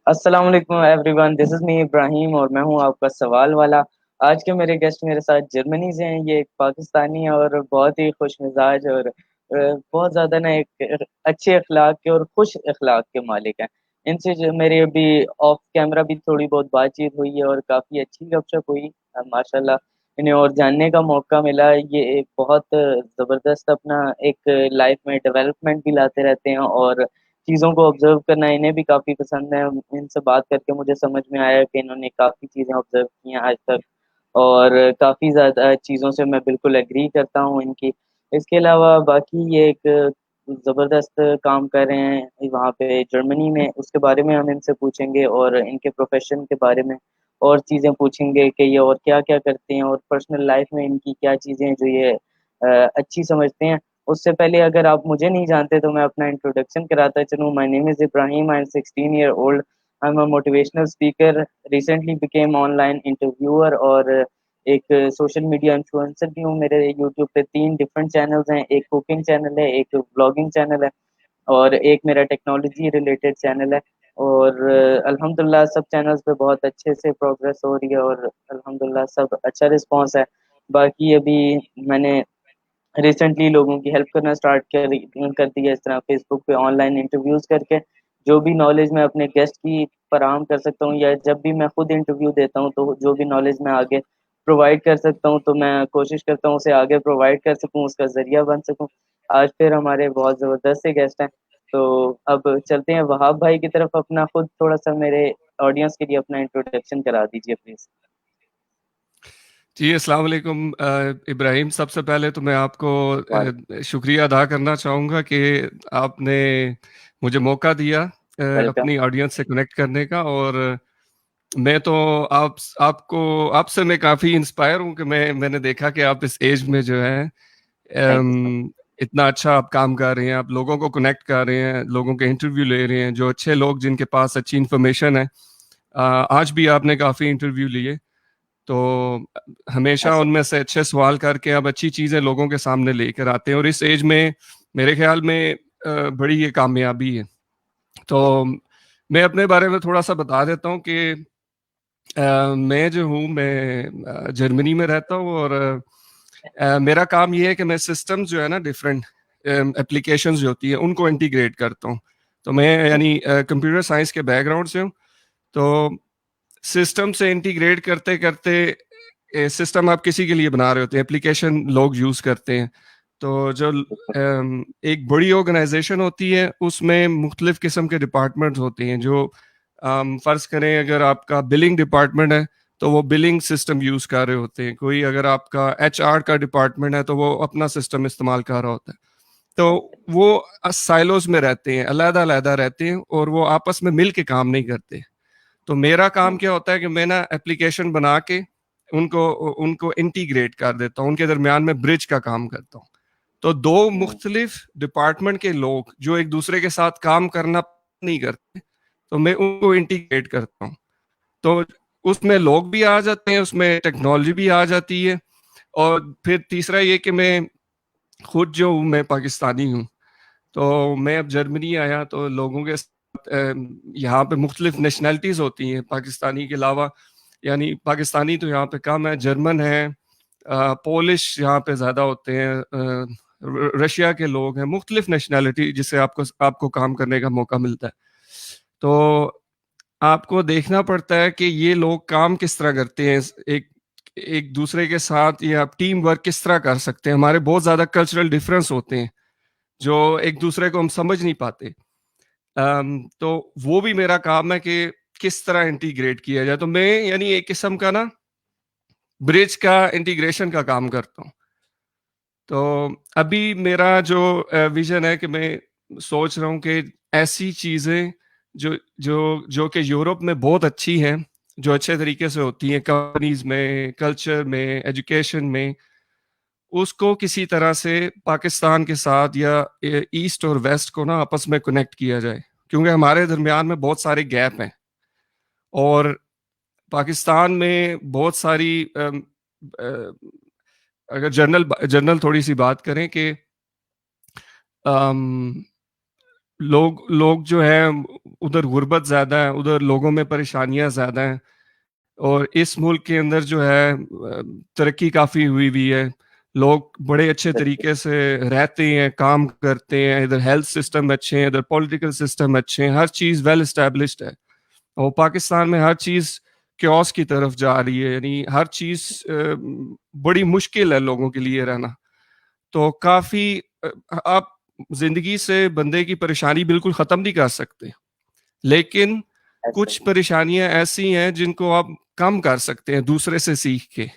अस्सलाम वालेकुम everyone, this is me Ibrahim और मैं हूँ आपका सवाल वाला। आज के मेरे गेस्ट मेरे साथ जर्मनी से हैं। ये एक पाकिस्तानी है और बहुत ही खुशमिज़ाज और बहुत ज़्यादा ना एक अच्छे अखलाक के और खुश अखलाक के मालिक हैं। इनसे जो मेरी अभी ऑफ कैमरा भी थोड़ी बहुत बातचीत हुई है और काफ़ी अच्छी गपशप हुई। माशाल्लाह इन्हें और जानने का मौका मिला। ये एक बहुत ज़बरदस्त अपना एक लाइफ में डेवलपमेंट भी लाते रहते हैं और चीज़ों को ऑब्ज़र्व करना इन्हें भी काफ़ी पसंद है। इनसे बात करके मुझे समझ में आया कि इन्होंने काफ़ी चीज़ें ऑब्ज़र्व की हैं आज तक और काफ़ी ज़्यादा चीज़ों से मैं बिल्कुल एग्री करता हूँ इनकी। इसके अलावा बाकी ये एक ज़बरदस्त काम कर रहे हैं वहाँ पे जर्मनी में, उसके बारे में हम इनसे पूछेंगे और इनके प्रोफ़ेशन के बारे में और चीज़ें पूछेंगे कि ये और क्या-क्या करते हैं और पर्सनल लाइफ़ में इनकी क्या चीज़ें हैं जो ये अच्छी समझते हैं। उससे पहले अगर आप मुझे नहीं जानते तो मैं अपना इंट्रोडक्शन कराता चलूँ। My name is Ibrahim, I am 16 year old. I am a motivational speaker, recently became online interviewer और एक सोशल मीडिया इन्फ्लुएंसर भी हूँ। मेरे यूट्यूब पे 3 डिफरेंट चैनल्स हैं, एक कुकिंग चैनल है, एक व्लॉगिंग चैनल है और एक मेरा टेक्नोलॉजी रिलेटेड चैनल है और अल्हम्दुलिल्लाह सब चैनल्स पे बहुत अच्छे से प्रोग्रेस हो रही है और अल्हम्दुलिल्लाह सब अच्छा रिस्पॉन्स है। बाकी अभी मैंने रिसेंटली लोगों की हेल्प करना स्टार्ट कर दिया इस तरह फेसबुक पे ऑनलाइन इंटरव्यूज़ करके। जो भी नॉलेज मैं अपने गेस्ट की फराहम कर सकता हूँ या जब भी मैं खुद इंटरव्यू देता हूँ, तो जो भी नॉलेज मैं आगे प्रोवाइड कर सकता हूँ, तो मैं कोशिश करता हूँ उसे आगे प्रोवाइड कर सकूँ, उसका ज़रिया बन सकूँ। आज फिर हमारे बहुत ज़बरदस्त से गेस्ट हैं, तो अब चलते हैं वहाब भाई की तरफ। अपना खुद थोड़ा-सा मेरे ऑडियंस के लिए अपना इंट्रोडक्शन करा दीजिए प्लीज़। जी, अस्सलाम वालेकुम इब्राहिम। सबसे पहले तो मैं आपको वालेकुम, शुक्रिया अदा करना चाहूँगा कि आपने मुझे मौका दिया वेलकम। अपनी ऑडियंस से कनेक्ट करने का। और मैं तो आपसे मैं काफ़ी इंस्पायर हूँ कि मैंने देखा कि आप इस एज में जो है थैंक यू सो मच। इतना अच्छा आप काम कर रहे हैं, आप लोगों को कनेक्ट कर रहे हैं, लोगों के इंटरव्यू ले रहे हैं, जो अच्छे लोग जिनके पास अच्छी इन्फॉर्मेशन है। आज भी आपने काफ़ी इंटरव्यू लिए, तो हमेशा ऐसा उनमें से अच्छे सवाल करके आप अच्छी चीज़ें लोगों के सामने लेकर आते हैं और इस एज में मेरे ख्याल में बड़ी ये कामयाबी है। तो मैं अपने बारे में थोड़ा सा बता देता हूँ कि मैं जो हूँ मैं जर्मनी में रहता हूँ और मेरा काम ये है कि मैं सिस्टम्स जो है ना डिफरेंट एप्लीकेशंस जो होती है उनको इंटीग्रेट करता हूँ। तो मैं यानी कंप्यूटर साइंस के बैकग्राउंड से हूँ। तो सिस्टम से इंटीग्रेट करते करते सिस्टम आप किसी के लिए बना रहे होते हैं, एप्लीकेशन लोग यूज करते हैं। तो जो एक बड़ी ऑर्गेनाइजेशन होती है उसमें मुख्तलिफ किस्म के डिपार्टमेंट्स होते हैं। जो फर्ज करें अगर आपका बिलिंग डिपार्टमेंट है तो वो बिलिंग सिस्टम यूज कर रहे होते हैं। कोई अगर आपका एचआर का डिपार्टमेंट है तो वो अपना सिस्टम इस्तेमाल कर रहा होता है। तो वो साइलोज में रहते हैं, अलग अलग रहते हैं और वो आपस में मिल के काम नहीं करते। तो मेरा काम क्या होता है कि मैं ना एप्लीकेशन बना के उनको उनको इंटीग्रेट कर देता हूँ, उनके दरमियान में ब्रिज का काम करता हूँ। तो दो हुँ, मुख्तलिफ डिपार्टमेंट के लोग जो एक दूसरे के साथ काम करना नहीं करते, तो मैं उनको इंटीग्रेट करता हूँ। तो उसमें लोग भी आ जाते हैं, उसमें टेक्नोलॉजी भी आ जाती है। और फिर तीसरा ये कि मैं खुद जो हूँ मैं पाकिस्तानी हूँ। तो मैं अब जर्मनी आया तो लोगों के साथ यहाँ पे मुख्तलिफ नेशनैलिटीज़ होती हैं पाकिस्तानी के अलावा। यानी पाकिस्तानी तो यहाँ पे कम है, जर्मन है, पोलिश यहाँ पे ज़्यादा होते हैं, रशिया के लोग हैं, मुख्तलिफ नेशनैलिटी जिससे आपको आपको काम करने का मौका मिलता है। तो आपको देखना पड़ता है कि ये लोग काम किस तरह करते हैं, एक एक दूसरे के साथ या टीम वर्क किस तरह कर सकते हैं। हमारे बहुत ज़्यादा कल्चरल डिफरेंस होते हैं जो एक दूसरे को हम समझ नहीं पाते। तो वो भी मेरा काम है कि किस तरह इंटीग्रेट किया जाए। तो मैं यानी एक किस्म का ना ब्रिज का इंटीग्रेशन का काम करता हूँ। तो अभी मेरा जो विजन है कि मैं सोच रहा हूँ कि ऐसी चीजें जो जो जो कि यूरोप में बहुत अच्छी हैं, जो अच्छे तरीके से होती हैं कंपनीज में, कल्चर में, एजुकेशन में, उसको किसी तरह से पाकिस्तान के साथ या ईस्ट और वेस्ट को ना आपस में कनेक्ट किया जाए। क्योंकि हमारे दरमियान में बहुत सारे गैप हैं और पाकिस्तान में बहुत सारी अगर जनरल जनरल थोड़ी सी बात करें कि अम, लोग लोग जो है उधर गुर्बत ज़्यादा है, उधर लोगों में परेशानियां ज़्यादा हैं। और इस मुल्क के अंदर जो है तरक्की काफ़ी हुई हुई है, लोग बड़े अच्छे बिल्कुल, तरीके से रहते हैं, काम करते हैं, इधर हेल्थ सिस्टम अच्छे हैं, इधर पॉलिटिकल सिस्टम अच्छे हैं, हर चीज़ वेल एस्टेब्लिश्ड है। और पाकिस्तान में हर चीज़ क्योस की तरफ जा रही है, यानी हर चीज़ बड़ी मुश्किल है लोगों के लिए रहना। तो काफ़ी आप जिंदगी से बंदे की परेशानी बिल्कुल ख़त्म नहीं कर सकते, लेकिन ऐसा कुछ ही। परेशानियां ऐसी हैं जिनको आप कम कर सकते हैं दूसरे से सीख के।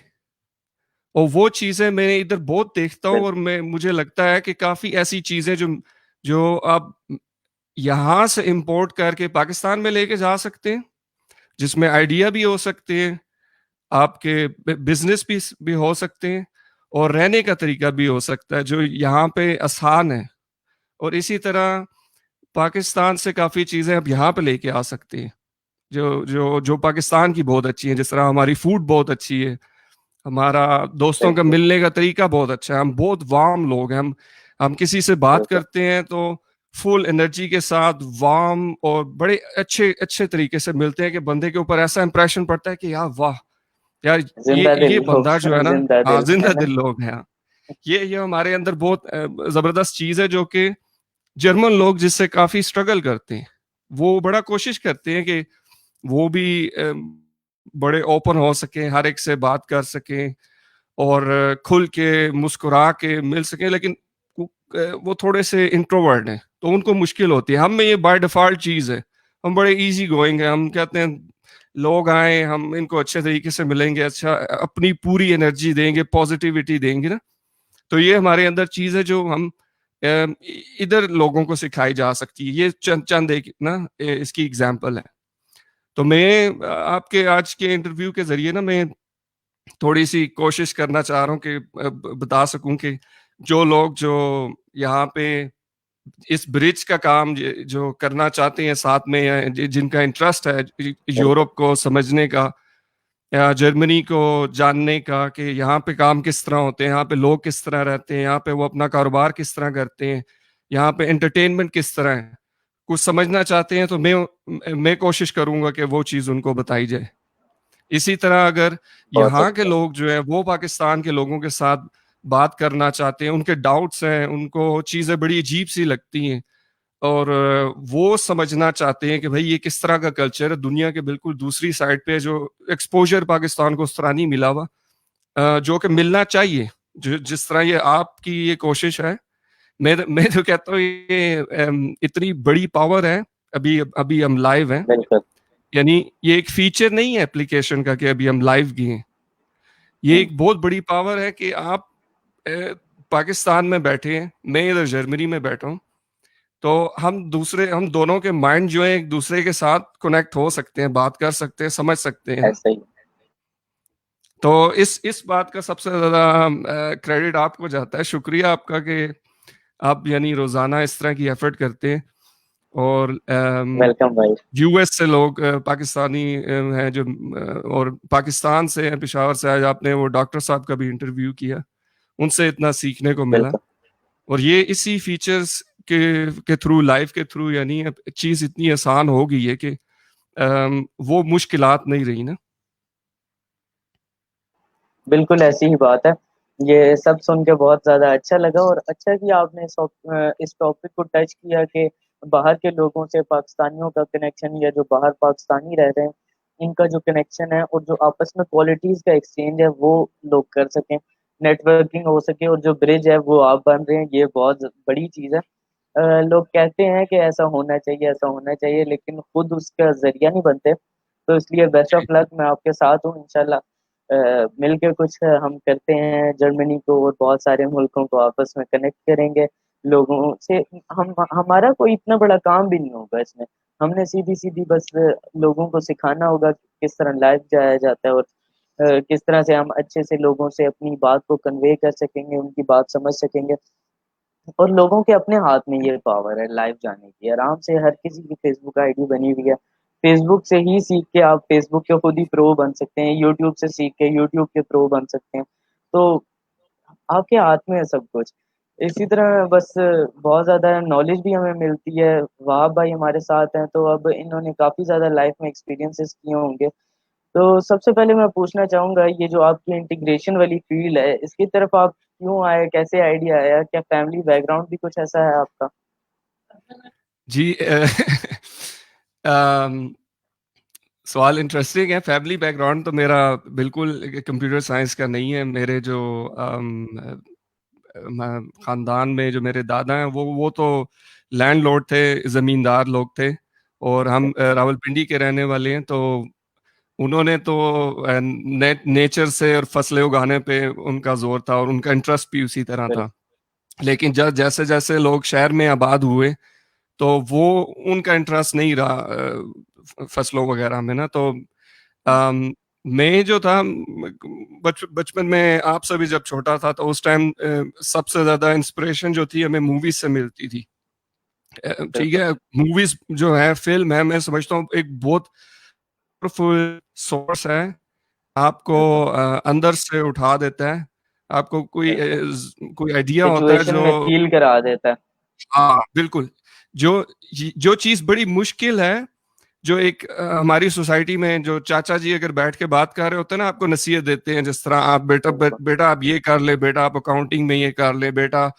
और वो चीजें मैं इधर बहुत देखता हूँ, और बिल्कुल, मैं मुझे लगता है कि काफी ऐसी चीजें जो जो आप यहाँ से इंपोर्ट करके पाकिस्तान में लेके जा सकते हैं, जिसमें आइडिया भी हो सकते हैं, आपके बिजनेस भी हो सकते हैं, और रहने का तरीका भी हो सकता है जो यहाँ पे आसान है। और इसी तरह पाकिस्तान से काफी चीजें अब यहाँ पे लेके आ सकते हैं जो जो जो पाकिस्तान की बहुत अच्छी है। जिस तरह हमारी फूड बहुत अच्छी है, हमारा दोस्तों का बिल्कुल, मिलने का तरीका बहुत अच्छा है, हम बहुत वार्म लोग हैं। हम किसी से बात बिल्कुल। करते हैं तो फुल एनर्जी के साथ वार्म और बड़े अच्छे अच्छे तरीके से मिलते हैं कि बंदे के ऊपर ऐसा इंप्रेशन पड़ता है कि यार वाह, यार जिंदा दिल ये लोग, बंदा जो है ना, जिंदा हाँ दिल, है जिंदा ना? दिल लोग हैं। हाँ, ये हमारे अंदर बहुत जबरदस्त चीज है जो कि जर्मन लोग जिससे काफी स्ट्रगल करते हैं, वो बड़ा कोशिश करते हैं कि वो भी बड़े ओपन हो सके, हर एक से बात कर सके, और खुल के मुस्कुरा के मिल सके। लेकिन वो थोड़े से इंट्रोवर्ट हैं, तो उनको मुश्किल होती है। हम में ये बाय डिफॉल्ट चीज है, हम बड़े इजी गोइंग हैं, हम कहते हैं लोग आए हम इनको अच्छे तरीके से मिलेंगे, अच्छा अपनी पूरी एनर्जी देंगे, पॉजिटिविटी देंगे ना। तो ये हमारे अंदर चीज है जो हम इधर लोगों को सिखाई जा सकती है। ये चंद चंद एक ना इसकी एग्जाम्पल है। तो मैं आपके आज के इंटरव्यू के जरिए ना मैं थोड़ी सी कोशिश करना चाह रहा हूँ कि बता सकूं कि जो लोग जो यहाँ पे इस ब्रिज का काम जो करना चाहते हैं साथ में, या जिनका इंटरेस्ट है बिल्कुल, यूरोप को समझने का या जर्मनी को जानने का कि यहाँ पे काम किस तरह होते हैं, यहाँ पे लोग किस तरह रहते हैं, यहाँ पे वो अपना कारोबार किस तरह करते हैं, यहाँ पे एंटरटेनमेंट किस तरह है, कुछ समझना चाहते हैं, तो मैं कोशिश करूंगा कि वो चीज़ उनको बताई जाए। इसी तरह अगर बहुत यहाँ के अच्छा। लोग जो है वो पाकिस्तान के लोगों के साथ बात करना चाहते हैं, उनके डाउट्स हैं, उनको चीज़ें बड़ी अजीब सी लगती हैं, और वो समझना चाहते हैं कि भाई ये किस तरह का कल्चर है दुनिया के बिल्कुल दूसरी साइड पे, जो एक्सपोजर पाकिस्तान को उस तरह नहीं मिला हुआ, जो कि मिलना चाहिए, जो जिस तरह ये आपकी ये कोशिश है। मैं तो कहता हूँ ये इतनी बड़ी पावर है। अभी अभी हम लाइव हैं, बिल्कुल। यानी ये एक फीचर नहीं है एप्लीकेशन का कि अभी हम लाइव गए हैं। ये हम्म, एक बहुत बड़ी पावर है कि आप पाकिस्तान में बैठे हैं, मैं इधर जर्मनी में बैठा हूँ, तो हम दोनों के माइंड जो है एक दूसरे के साथ कनेक्ट हो सकते हैं, बात कर सकते हैं, समझ सकते हैं। ऐसा ही। तो इस बात का सबसे ज्यादा क्रेडिट आपको जाता है, शुक्रिया आपका कि आप यानी रोजाना इस तरह की एफर्ट करते हैं। और वेलकम भाई। यूएस से लोग पाकिस्तानी हैं जो और पाकिस्तान से हैं, पेशावर से। आज आपने वो डॉक्टर साहब का भी इंटरव्यू किया, उनसे इतना सीखने को मिला। बिल्कुल, और ये इसी फीचर्स के थ्रू, लाइफ के थ्रू, यानी अब चीज इतनी आसान हो गई है कि वो मुश्किलात नहीं रही ना। बिल्कुल ऐसी ही बात है। ये सब सुन के बहुत ज़्यादा अच्छा लगा, और अच्छा कि आपने इस टॉपिक को टच किया कि बाहर के लोगों से पाकिस्तानियों का कनेक्शन, या जो बाहर पाकिस्तानी रह रहे हैं, इनका जो कनेक्शन है और जो आपस में क्वालिटीज़ का एक्सचेंज है वो लोग कर सकें, नेटवर्किंग हो सके, और जो ब्रिज है वो आप बन रहे हैं, ये बहुत बड़ी चीज़ है। लोग कहते हैं कि ऐसा होना चाहिए, ऐसा होना चाहिए, लेकिन खुद उसका ज़रिया नहीं बनते। तो इसलिए बेस्ट ऑफ जी। लक, मैं आपके साथ हूँ इंशाल्लाह। मिलके कुछ हम करते हैं, जर्मनी को और बहुत सारे मुल्कों को आपस में कनेक्ट करेंगे लोगों से। हम हमारा कोई इतना बड़ा काम भी नहीं होगा इसमें। हमने सीधी सीधी बस लोगों को सिखाना होगा कि किस तरह लाइव जाया जाता है, और किस तरह से हम अच्छे से लोगों से अपनी बात को कन्वे कर सकेंगे, उनकी बात समझ सकेंगे। और लोगों के अपने हाथ में ये पावर है लाइव जाने की। आराम से हर किसी की फेसबुक आईडी बनी हुई है, फेसबुक से ही सीख के आप फेसबुक के खुद ही प्रो बन सकते हैं, यूट्यूब से सीख के यूट्यूब के प्रो बन सकते हैं। तो आपके हाथ में है सब कुछ। इसी तरह बस बहुत ज़्यादा नॉलेज भी हमें मिलती है। वहाब भाई हमारे साथ हैं, तो अब इन्होंने काफ़ी ज़्यादा लाइफ़ में एक्सपीरियंसेस किए होंगे। तो सबसे पहले मैं पूछना चाहूँगा, ये जो आपकी इंटीग्रेशन वाली फ़ील्ड है, इसकी तरफ आप क्यों आए? कैसे आइडिया आया? क्या फैमिली बैकग्राउंड भी कुछ ऐसा है आपका? जी अम, सवाल इंटरेस्टिंग है। फैमिली बैकग्राउंड तो मेरा बिल्कुल कंप्यूटर साइंस का नहीं है। मेरे जो खानदान में जो मेरे दादा हैं वो तो लैंडलॉर्ड थे, जमींदार लोग थे। और हम रावलपिंडी के रहने वाले हैं। तो उन्होंने तो नेचर से और फसलें उगाने पे उनका जोर था और उनका इंटरेस्ट भी उसी तरह बिल्कुल। था। लेकिन जब जैसे जैसे लोग शहर में आबाद हुए तो वो उनका इंटरेस्ट नहीं रहा फसलों वगैरह में ना। तो हुँ, अम, मैं जो था बचपन में आप सभी जब छोटा था तो उस टाइम सबसे ज्यादा इंस्पिरेशन जो थी हमें मूवीज से मिलती थी। ठीक बिल्कुल। है, मूवीज जो है, फिल्म है, मैं समझता हूँ एक बहुत पावरफुल सोर्स है। आपको बिल्कुल, अंदर से उठा देता है। आपको बिल्कुल। कोई आइडिया होता है सिचुएशन जो, में फ़ील करा देता है। हाँ बिल्कुल, जो जो चीज बड़ी मुश्किल है, जो एक हमारी सोसाइटी में जो चाचा जी अगर बैठ के बात कर रहे होते हैं ना, आपको नसीहत देते हैं, जिस तरह आप बिल्कुल, बेटा आप ये कर ले, बेटा आप अकाउंटिंग में ये कर ले, बेटा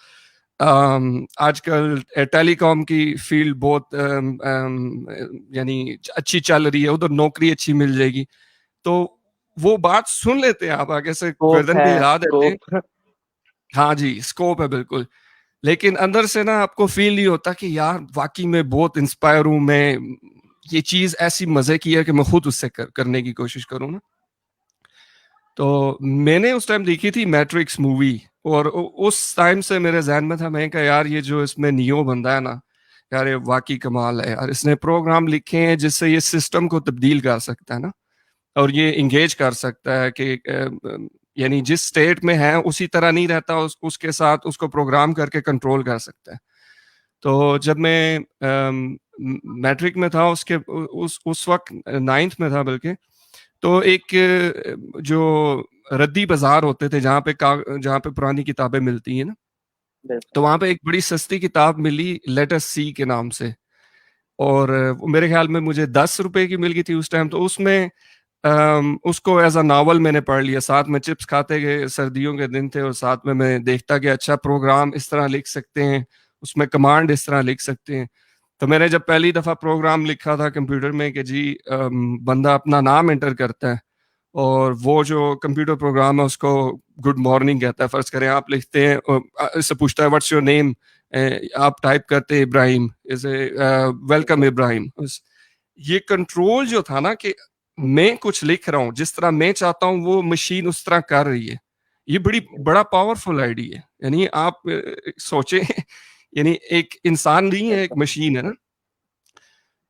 आजकल टेलीकॉम की फील्ड बहुत यानी अच्छी चल रही है, उधर नौकरी अच्छी मिल जाएगी। तो वो बात सुन लेते हैं, आप आगे से स्कोप गर्दन है, के हिला देते हैं। स्कोप। हाँ जी, स्कोप है बिल्कुल। लेकिन अंदर से ना आपको फील नहीं होता कि यार वाकई में बहुत इंस्पायर हूं मैं, ये चीज ऐसी मजे की है कि मैं खुद उससे करने की कोशिश करूँ ना। तो मैंने उस टाइम देखी थी मैट्रिक्स मूवी, और उस टाइम से मेरे जहन में था, मैं कहा यार ये जो इसमें नियो बंदा है ना, यार ये वाकई कमाल है यार। इसने प्रोग्राम लिखे हैं जिससे ये सिस्टम को तब्दील कर सकता है ना, और ये इंगेज कर सकता है कि यानी जिस स्टेट में है उसी तरह नहीं रहता, उसके साथ उसको प्रोग्राम करके कंट्रोल कर सकता है। तो जब मैं मैट्रिक में था, उसके उस वक्त नाइन्थ में था बल्कि, तो एक जो रद्दी बाजार होते थे जहाँ पे पुरानी किताबें मिलती हैं ना, बिल्कुल, तो वहां पे एक बड़ी सस्ती किताब मिली, लेट अस सी के नाम से। और वो मेरे ख्याल में मुझे 10 रुपए की मिल गई थी उस टाइम। तो उसमें उसको एज अ नावल मैंने पढ़ लिया, साथ में चिप्स खाते गए, सर्दियों के दिन थे, और साथ में मैं देखता कि अच्छा प्रोग्राम इस तरह लिख सकते हैं, उसमें कमांड इस तरह लिख सकते हैं। तो मैंने जब पहली दफा प्रोग्राम लिखा था कंप्यूटर में कि जी बंदा अपना नाम एंटर करता है, और वो जो कंप्यूटर प्रोग्राम है उसको गुड मॉर्निंग कहता है, फर्ज करें आप लिखते हैं, इससे पूछता है व्हाट्स योर नेम, आप टाइप करते हैं इब्राहिम, इसे वेलकम बिल्कुल, इब्राहिम। ये कंट्रोल जो था ना, कि मैं कुछ लिख रहा हूँ जिस तरह मैं चाहता हूँ, वो मशीन उस तरह कर रही है, ये बड़ा पावरफुल आइडिया है। यानी आप सोचें यानी एक इंसान नहीं है, एक बिल्कुल, मशीन है ना।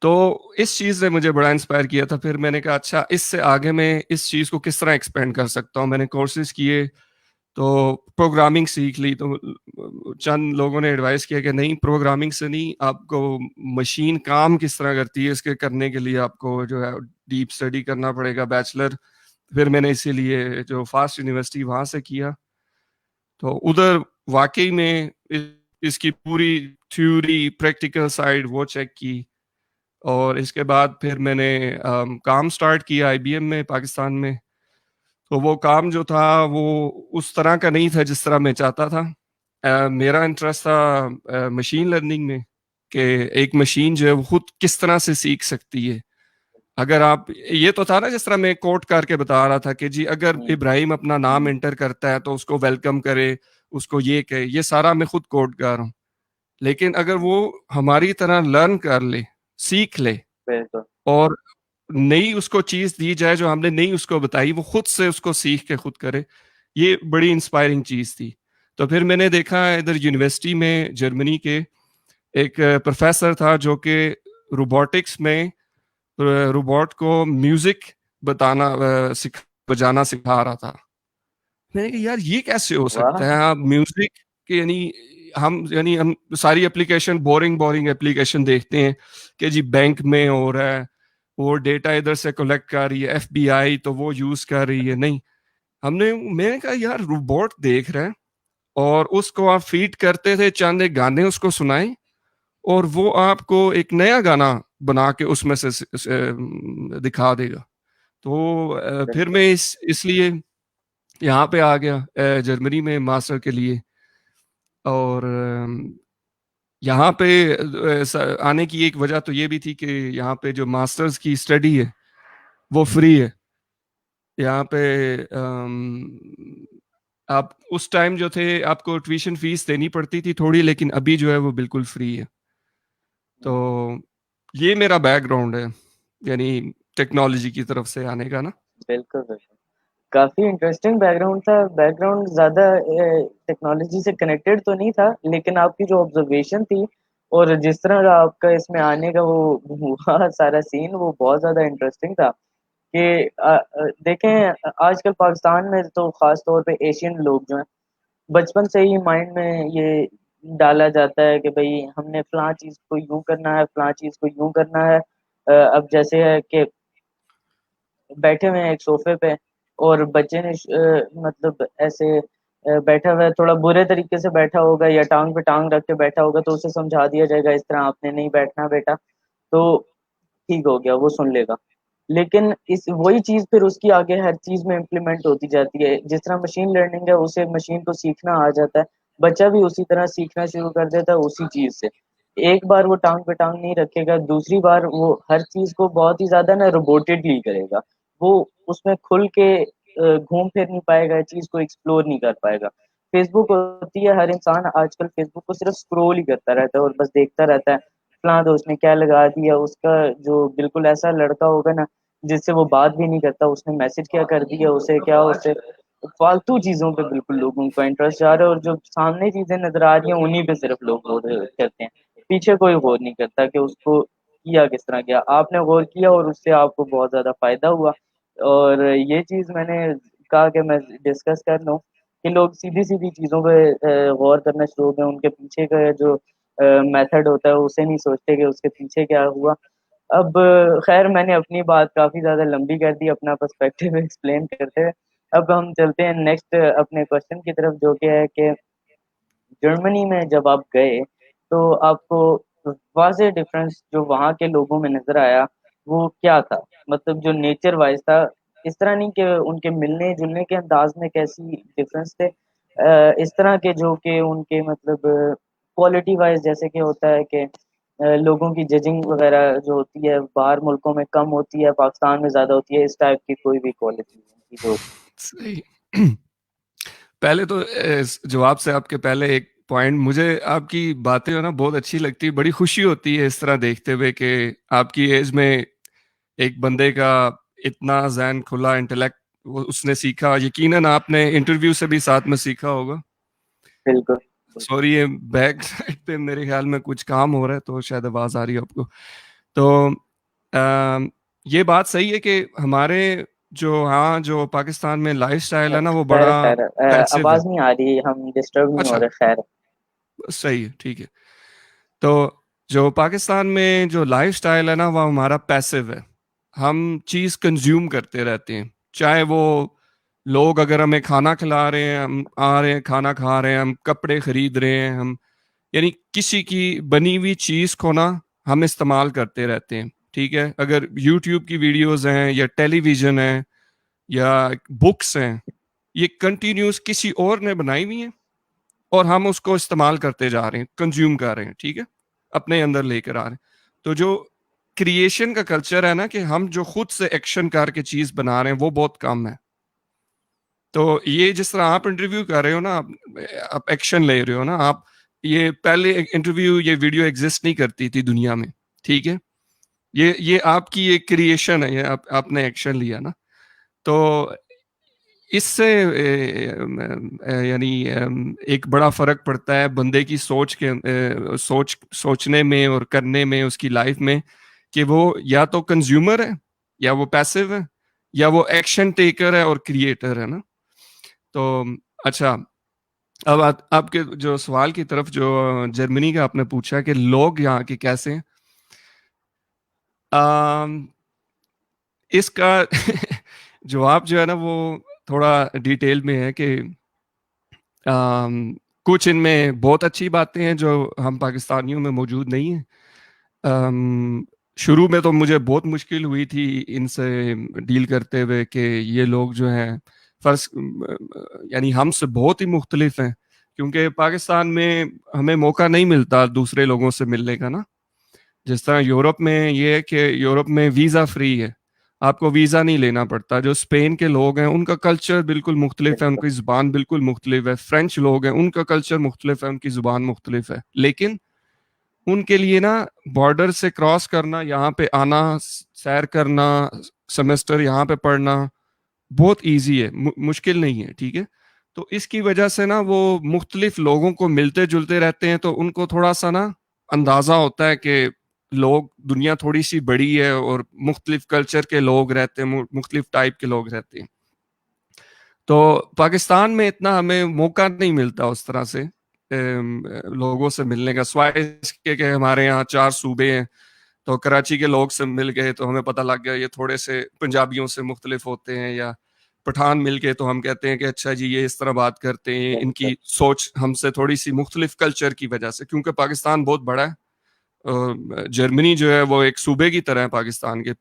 तो इस चीज ने मुझे बड़ा इंस्पायर किया था। फिर मैंने कहा अच्छा इससे आगे मैं इस चीज को किस तरह एक्सपेंड कर सकता हूँ। मैंने कोर्सेज किए, तो प्रोग्रामिंग सीख ली। तो चंद लोगों ने एडवाइस किया कि नहीं, प्रोग्रामिंग से नहीं, आपको मशीन काम किस तरह करती है इसके करने के लिए आपको जो है डीप स्टडी करना पड़ेगा, बैचलर। फिर मैंने इसीलिए जो फास्ट यूनिवर्सिटी वहां से किया, तो उधर वाकई में इसकी पूरी थ्योरी प्रैक्टिकल साइड वो चेक की। और इसके बाद फिर मैंने काम स्टार्ट किया आईबीएम में पाकिस्तान में। तो वो काम जो था वो उस तरह का नहीं था जिस तरह मैं चाहता था। मेरा इंटरेस्ट था मशीन लर्निंग में, कि एक मशीन जो है वो खुद किस तरह से सीख सकती है। अगर आप, ये तो था ना जिस तरह मैं कोट करके बता रहा था कि जी अगर हुँ, इब्राहिम अपना नाम एंटर करता है तो उसको वेलकम करे, उसको ये कहे, ये सारा मैं खुद कोड कर रहा हूँ। लेकिन अगर वो हमारी तरह लर्न कर ले, सीख ले, बिल्कुल, और नई उसको चीज दी जाए जो हमने नहीं उसको बताई, वो खुद से उसको सीख के खुद करे, ये बड़ी इंस्पायरिंग चीज थी। तो फिर मैंने देखा इधर यूनिवर्सिटी में जर्मनी के एक प्रोफेसर था जो कि रोबोटिक्स में रोबोट को म्यूजिक बताना बजाना सिखा रहा था। मैंने कहा यार ये कैसे हो सकता है, वाह! आप म्यूजिक के यानी हम सारी एप्लीकेशन, बोरिंग बोरिंग एप्लीकेशन देखते हैं कि जी बैंक में हो रहा है, वो डेटा इधर से कलेक्ट कर रही है एफबीआई, तो वो यूज कर रही है। नहीं, मैंने कहा यार रोबोट देख रहे हैं, और उसको आप फीड करते थे, चंद एक गाने उसको सुनाए, और वो आपको एक नया गाना बना के उसमें से दिखा देगा। तो फिर बिल्कुल। मैं इसलिए यहाँ पे आ गया, जर्मनी में मास्टर के लिए। और यहाँ पे आने की एक वजह तो ये भी थी कि यहाँ पे जो मास्टर्स की स्टडी है वो फ्री है यहाँ पे। आप उस टाइम जो थे आपको ट्यूशन फीस देनी पड़ती थी थोड़ी, लेकिन अभी जो है वो बिल्कुल फ्री है। तो ये मेरा बैकग्राउंड है, यानी टेक्नोलॉजी की तरफ से आने का ना। बिल्कुल, बिल्कुल। काफ़ी इंटरेस्टिंग बैकग्राउंड था। बैकग्राउंड ज़्यादा टेक्नोलॉजी से कनेक्टेड तो नहीं था, लेकिन आपकी जो ऑब्ज़र्वेशन थी और जिस तरह का आपका इसमें आने का वो हुआ सारा सीन, वो बहुत ज़्यादा इंटरेस्टिंग था कि देखें आजकल पाकिस्तान में तो ख़ास तौर पे एशियन लोग जो हैं, बचपन से ही माइंड में ये डाला जाता है कि भई हमने फलाँ चीज़ को यूँ करना है, फलाँ चीज़ को यूँ करना है। अब जैसे है कि बैठे हुए हैं एक सोफ़े पे और बच्चे ने मतलब ऐसे बैठा हुआ है, थोड़ा बुरे तरीके से बैठा होगा या टाँग पे टाँग रख के बैठा होगा, तो उसे समझा दिया जाएगा इस तरह आपने नहीं बैठना बेटा, तो ठीक हो गया, वो सुन लेगा। लेकिन इस वही चीज़ फिर उसकी आगे हर चीज़ में इम्प्लीमेंट होती जाती है। जिस तरह मशीन लर्निंग है, उसे मशीन को सीखना आ जाता है, बच्चा भी उसी तरह सीखना शुरू कर देता है उसी चीज़ से। एक बार वो टाँग पे टाँग नहीं रखेगा, दूसरी बार वो हर चीज़ को बहुत ही ज़्यादा ना रोबोटेडली करेगा। वो उसमें खुल के घूम फिर नहीं पाएगा, चीज़ को एक्सप्लोर नहीं कर पाएगा। फ़ेसबुक होती है, हर इंसान आजकल फ़ेसबुक को सिर्फ़ स्क्रॉल ही करता रहता है और बस देखता रहता है, फलाँ दोस्त ने क्या लगा दिया, उसका जो बिल्कुल ऐसा लड़का होगा ना, जिससे वो बात भी नहीं करता, उसने मैसेज क्या कर दिया, उसे क्या उससे फालतू चीज़ों पे बिल्कुल लोगों का इंटरेस्ट जा रहा है और जो सामने चीज़ें नज़र आ रही हैं, उन्हीं पे सिर्फ़ लोग गौर करते हैं। पीछे कोई गौर नहीं करता कि उसको किया किस तरह गया। आपने गौर किया और उससे आपको बहुत ज़्यादा फ़ायदा हुआ और ये चीज़ मैंने कहा कि मैं डिस्कस कर लूँ कि लोग सीधी-सीधी चीज़ों पे गौर करना शुरू हो गए। उनके पीछे का जो मेथड होता है, उसे नहीं सोचते कि उसके पीछे क्या हुआ। अब ख़ैर मैंने अपनी बात काफ़ी ज़्यादा लंबी कर दी अपना पर्सपेक्टिव एक्सप्लेन करते हुए। अब हम चलते हैं नेक्स्ट अपने क्वेश्चन की तरफ जो कि है कि जर्मनी में जब आप गए, तो आपको वाज़ह डिफ़रेंस जो वहाँ के लोगों में नज़र आया, वो क्या था? मतलब जो नेचर वाइज़ था, इस तरह नहीं कि उनके मिलने-जुलने के अंदाज़ में कैसी डिफ़रेंस थे इस तरह के जो कि उनके मतलब क्वालिटी वाइज़ जैसे कि होता है कि लोगों की जजिंग वग़ैरह जो होती है, बाहर मुल्कों में कम होती है, पाकिस्तान में ज़्यादा होती है, इस टाइप की कोई भी क्वालिटी उनकी जो सही। पहले तो इस जवाब से आपके पहले एक पॉइंट, मुझे आपकी बातें जो ना बहुत अच्छी लगती है, बड़ी खुशी होती है इस तरह देखते हुए कि आपकी एज में एक बंदे का इतना ज़हन खुला, इंटेलेक्ट वो उसने सीखा। यकीनन आपने इंटरव्यू से भी साथ में सीखा होगा। बिल्कुल, सॉरी, ये बैक साइड पे मेरे ख्याल में कुछ काम हो रहा है तो शायद आवाज़ आ रही है आपको। तो ये बात सही है कि हमारे जो, हाँ, जो पाकिस्तान में लाइफ़स्टाइल है ना वो खैर, बड़ा खैर पैसिव है। आवाज़ नहीं आ रही, हम डिस्टर्ब नहीं हो अच्छा, रहे, खैर। सही है, ठीक है। तो जो पाकिस्तान में जो लाइफ़स्टाइल है ना वो हमारा पैसिव है। हम चीज़ कंज़्यूम करते रहते हैं। चाहे वो लोग अगर हमें खाना खिला रहे हैं, हम आ रहे हैं, खाना खा रहे हैं, हम कपड़े खरीद रहे हैं, हम यानी किसी की बनी हुई चीज़ को ना हम इस्तेमाल करते रहते हैं, ठीक है? अगर यूट्यूब की वीडियोज़ हैं या टेलीविज़न है या बुक्स हैं, ये कंटिन्यूअस किसी और ने बनाई हुई हैं और हम उसको इस्तेमाल करते जा रहे हैं, कंज़्यूम कर रहे हैं, ठीक है? अपने अंदर लेकर आ रहे हैं। तो जो क्रिएशन का कल्चर है ना कि हम जो खुद से एक्शन करके चीज़ बना रहे हैं, वो बहुत कम है। तो ये जिस तरह आप इंटरव्यू कर रहे हो ना, आप एक्शन ले रहे हो ना, आप ये पहले इंटरव्यू ये वीडियो एग्जिस्ट नहीं करती थी दुनिया में, ठीक है? ये आपकी एक क्रिएशन है, ये आपने एक्शन लिया ना। तो इससे यानी एक बड़ा फ़र्क पड़ता है बंदे की सोच के सोचने में और करने में उसकी लाइफ में, कि वो या तो कंज़्यूमर है, या वो पैसिव है, या वो एक्शन टेकर है और क्रिएटर है ना। तो अच्छा, अब आपके जो सवाल की तरफ, जो जर्मनी का आपने पूछा कि लोग यहाँ के कैसे हैं। अम, इसका जवाब जो है ना वो थोड़ा डिटेल में है कि कुछ इनमें बहुत अच्छी बातें हैं जो हम पाकिस्तानियों में मौजूद नहीं है। अम, शुरू में तो मुझे बहुत मुश्किल हुई थी इनसे डील करते हुए कि ये लोग जो हैं फर्ज यानी हमसे बहुत ही मुख्तलिफ हैं, क्योंकि पाकिस्तान में हमें मौका नहीं मिलता दूसरे लोगों से मिलने का ना। जिस तरह यूरोप में ये है कि यूरोप में वीज़ा फ्री है, आपको वीज़ा नहीं लेना पड़ता। जो स्पेन के लोग हैं उनका कल्चर बिल्कुल मुख्तलिफ है, बिल्कुल, उनकी ज़ुबान बिल्कुल मुख्तलिफ है। फ्रेंच लोग हैं उनका कल्चर मुख्तलिफ है, उनकी ज़ुबान मुख्तलिफ है, लेकिन उनके लिए ना बॉर्डर से क्रॉस करना, यहाँ पे आना, सैर करना, सेमेस्टर यहाँ पे पढ़ना बहुत इजी है, मुश्किल नहीं है, ठीक है। तो इसकी वजह से ना वो मुख्तलिफ लोगों को मिलते जुलते रहते हैं, तो उनको थोड़ा सा ना अंदाजा होता है कि लोग, दुनिया थोड़ी सी बड़ी है और मुख्तलिफ कल्चर के लोग रहते हैं, मुख्तलिफ टाइप के लोग रहते हैं। तो पाकिस्तान में इतना हमें मौका नहीं मिलता उस तरह से लोगों से मिलने का, स्वाय इसके कि हमारे यहाँ 4 सूबे हैं। तो कराची के लोग से मिल गए तो हमें पता लग गया ये थोड़े से पंजाबियों से मुख्तलिफ होते हैं, या पठान मिल गए तो हम कहते हैं कि अच्छा जी ये इस तरह बात करते हैं, बिल्कुल, इनकी सोच हमसे थोड़ी सी मुख्तलिफ कल्चर की वजह से, क्योंकि पाकिस्तान बहुत बड़ा है। जर्मनी जो है वो एक सूबे की तरह है, पाकिस्तान के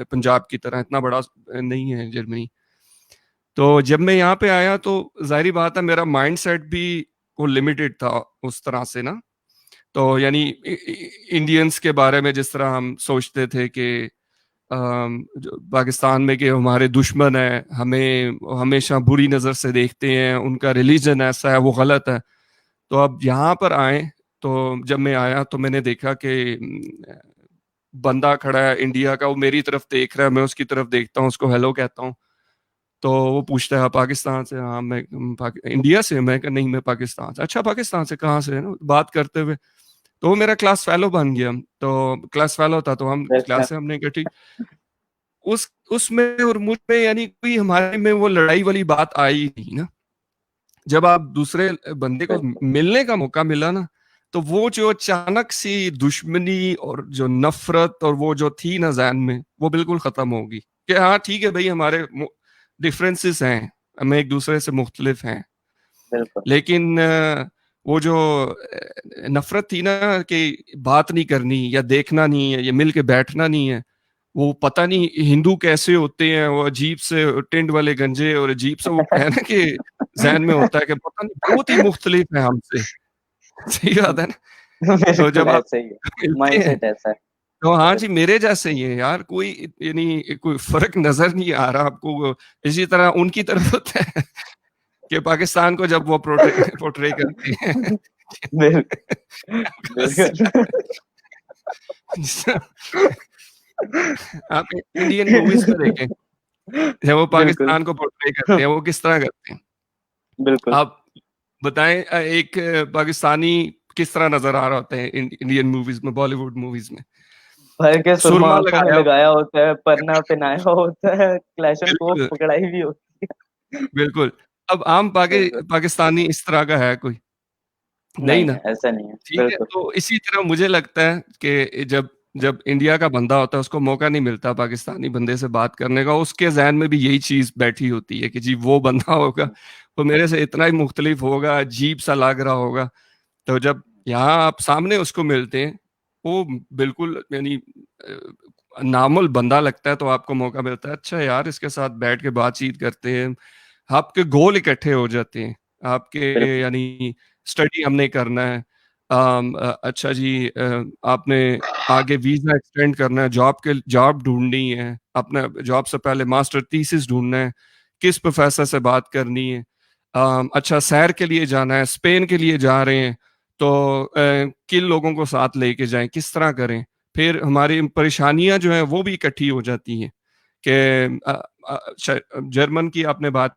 पंजाब की तरह इतना बड़ा नहीं है जर्मनी। तो जब मैं यहाँ पे आया तो जाहिर बात है मेरा माइंड सेट भी वो लिमिटेड था उस तरह से ना। तो यानी इंडियंस के बारे में जिस तरह हम सोचते थे कि जो पाकिस्तान में कि हमारे दुश्मन है, हमें हमेशा बुरी नज़र से देखते हैं, उनका रिलीजन ऐसा है, वो गलत है। तो अब यहाँ पर आए, तो जब मैं आया तो मैंने देखा कि बंदा खड़ा है इंडिया का, वो मेरी तरफ देख रहा है, मैं उसकी तरफ देखता हूँ, उसको हेलो कहता हूँ। तो वो पूछता है पाकिस्तान से? हाँ मैं इंडिया से। मैं कहा नहीं मैं पाकिस्तान से। अच्छा पाकिस्तान से कहाँ से? है ना बात करते हुए। तो वो मेरा क्लास फेलो बन गया। तो क्लास फेलो था तो हम अच्छा, क्लास से हमने इकट्ठी उस उसमें और मुझ में यानी कोई हमारे में वो लड़ाई वाली बात आई नहीं ना। जब आप दूसरे बंदे को बिल्कुल, मिलने का मौका मिला ना, तो वो जो अचानक सी दुश्मनी और जो नफरत और वो जो थी ना जहन में, वो बिल्कुल खत्म होगी कि हाँ ठीक है भाई हमारे डिफरेंसेस हैं, हम एक दूसरे से मुख्तलिफ हैं। बिल्कुल, लेकिन वो जो नफरत थी ना कि बात नहीं करनी या देखना नहीं है या मिल के बैठना नहीं है, वो पता नहीं हिंदू कैसे होते हैं, वो अजीब से टिंड वाले गंजे और अजीब से वो है ना कि जहन में होता है कि पता नहीं बहुत ही मुख्तलिफ है हमसे। सही बात है ना। तो बिल्कुल जब आप ऐसे ही है, मिलते हैं माइंडसेट ऐसा है। तो हाँ जी बिल्कुल, मेरे जैसे ही है यार, कोई यानी कोई फर्क नजर नहीं आ रहा आपको। इसी तरह उनकी तरफ होता है कि पाकिस्तान को जब वो पोर्ट्रे करते हैं बिल्कुल, बिल्कुल। आप इंडियन मूवीज में देखें जब वो बिल्कुल, पाकिस्तान को पोर्ट्रे करते हैं वो किस तरह करते हैं। बिल्कुल। आप बताएं एक पाकिस्तानी किस तरह नजर आ रहा होता है इंडियन मूवीज में, बॉलीवुड मूवीज में? भर के सुरमा सुरमा आँखों में लगाया लगाया होता है, परना पहनाया होता है, क्लैशनकोफ बिल्कुल पकड़ाई भी होती है। बिल्कुल। अब आम बिल्कुल, पाकिस्तानी इस तरह का है कोई? नहीं नहीं ना। है, ऐसा नहीं है। ठीक है, बिल्कुल, तो इसी तरह मुझे लगता है कि जब जब इंडिया का बंदा होता है उसको मौका नहीं मिलता पाकिस्तानी बंदे से बात करने का, उसके जहन में भी यही चीज बैठी होती है कि जी वो बंदा होगा वो मेरे से इतना ही मुख्तलिफ होगा, अजीब सा लग रहा होगा। तो जब यहाँ आप सामने उसको मिलते हैं, वो बिल्कुल यानी नामुल बंदा लगता है, तो आपको मौका मिलता है अच्छा यार इसके साथ बैठ के बातचीत करते हैं, आपके गोल इकट्ठे हो जाते हैं आपके। बिल्कुल, यानी स्टडी हमने करना है, अच्छा जी आपने आगे वीजा एक्सटेंड करना है, जॉब ढूंढनी है, अपना जॉब से पहले मास्टर थीसिस ढूंढना है, किस प्रोफेसर से बात करनी है, अच्छा सैर के लिए जाना है, स्पेन के लिए जा रहे हैं तो किन लोगों को साथ लेके जाएं, किस तरह करें। फिर हमारी परेशानियां जो है वो भी इकट्ठी हो जाती हैं कि जर्मन की आपने बात,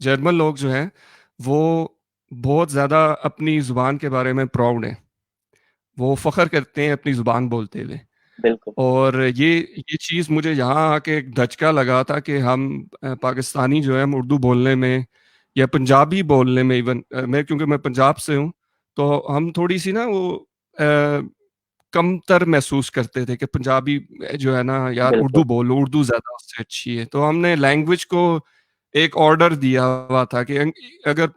जर्मन लोग जो हैं वो बहुत ज़्यादा अपनी ज़ुबान के बारे में प्राउड हैं, वो फख्र करते हैं अपनी ज़ुबान बोलते हुए। बिल्कुल, और ये चीज़ मुझे यहाँ आके एक धचका लगा था कि हम पाकिस्तानी जो है हम उर्दू बोलने में या पंजाबी बोलने में इवन मैं क्योंकि मैं पंजाब से हूँ, तो हम थोड़ी सी ना वो कमतर महसूस करते थे कि पंजाबी जो है ना यार, बिल्कुल, उर्दू बोलो, उर्दू ज्यादा उससे अच्छी है। तो हमने लैंग्वेज को एक ऑर्डर दिया हुआ था कि अगर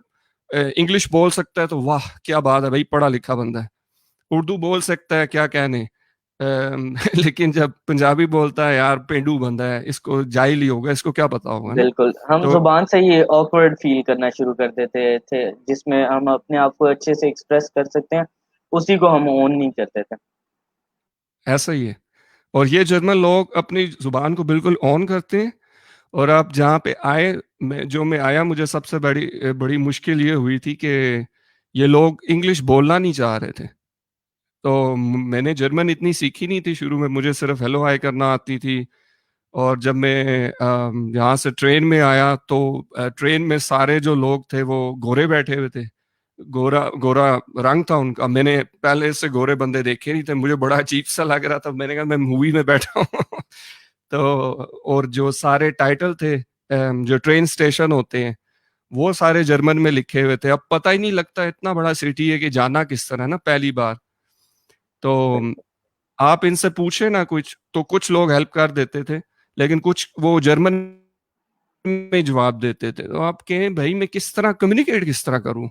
इंग्लिश बोल सकता है तो वाह क्या बात है भाई, पढ़ा लिखा बंदा है। उर्दू बोल सकता है, क्या कहने। लेकिन जब पंजाबी बोलता है, यार पेंडू बंदा है, इसको जाहिल ही होगा, इसको क्या पता होगा ना। बिल्कुल। हम तो ज़ुबान से ही ऑकवर्ड फ़ील करना शुरू कर देते थे, जिसमें हम अपने आप को अच्छे से एक्सप्रेस कर सकते हैं, उसी को हम ओन नहीं करते थे। ऐसा ही है। और ये जर्मन लोग अपनी जुबान को बिल्कुल ऑन करते हैं। और आप जहाँ पे आए, मैं आया, मुझे सबसे बड़ी बड़ी मुश्किल ये हुई थी कि ये लोग इंग्लिश बोलना नहीं चाह रहे थे। तो मैंने जर्मन इतनी सीखी नहीं थी शुरू में, मुझे सिर्फ हेलो हाय करना आती थी। और जब मैं यहाँ से ट्रेन में आया तो ट्रेन में सारे जो लोग थे वो गोरे बैठे हुए थे। गोरा गोरा रंग था उनका, मैंने पहले से गोरे बंदे देखे नहीं थे, मुझे बड़ा अजीब सा लग रहा था। मैंने कहा मैं मूवी में बैठा हूँ। तो और जो सारे टाइटल थे, जो ट्रेन स्टेशन होते हैं, वो सारे जर्मन में लिखे हुए थे। अब पता ही नहीं लगता, इतना बड़ा सिटी है कि जाना किस तरह ना पहली बार। तो बिल्कुल, आप इनसे पूछे ना कुछ, तो कुछ लोग हेल्प कर देते थे, लेकिन कुछ वो जर्मन में जवाब देते थे। तो आप कहें भाई मैं किस तरह कम्युनिकेट किस तरह करूं।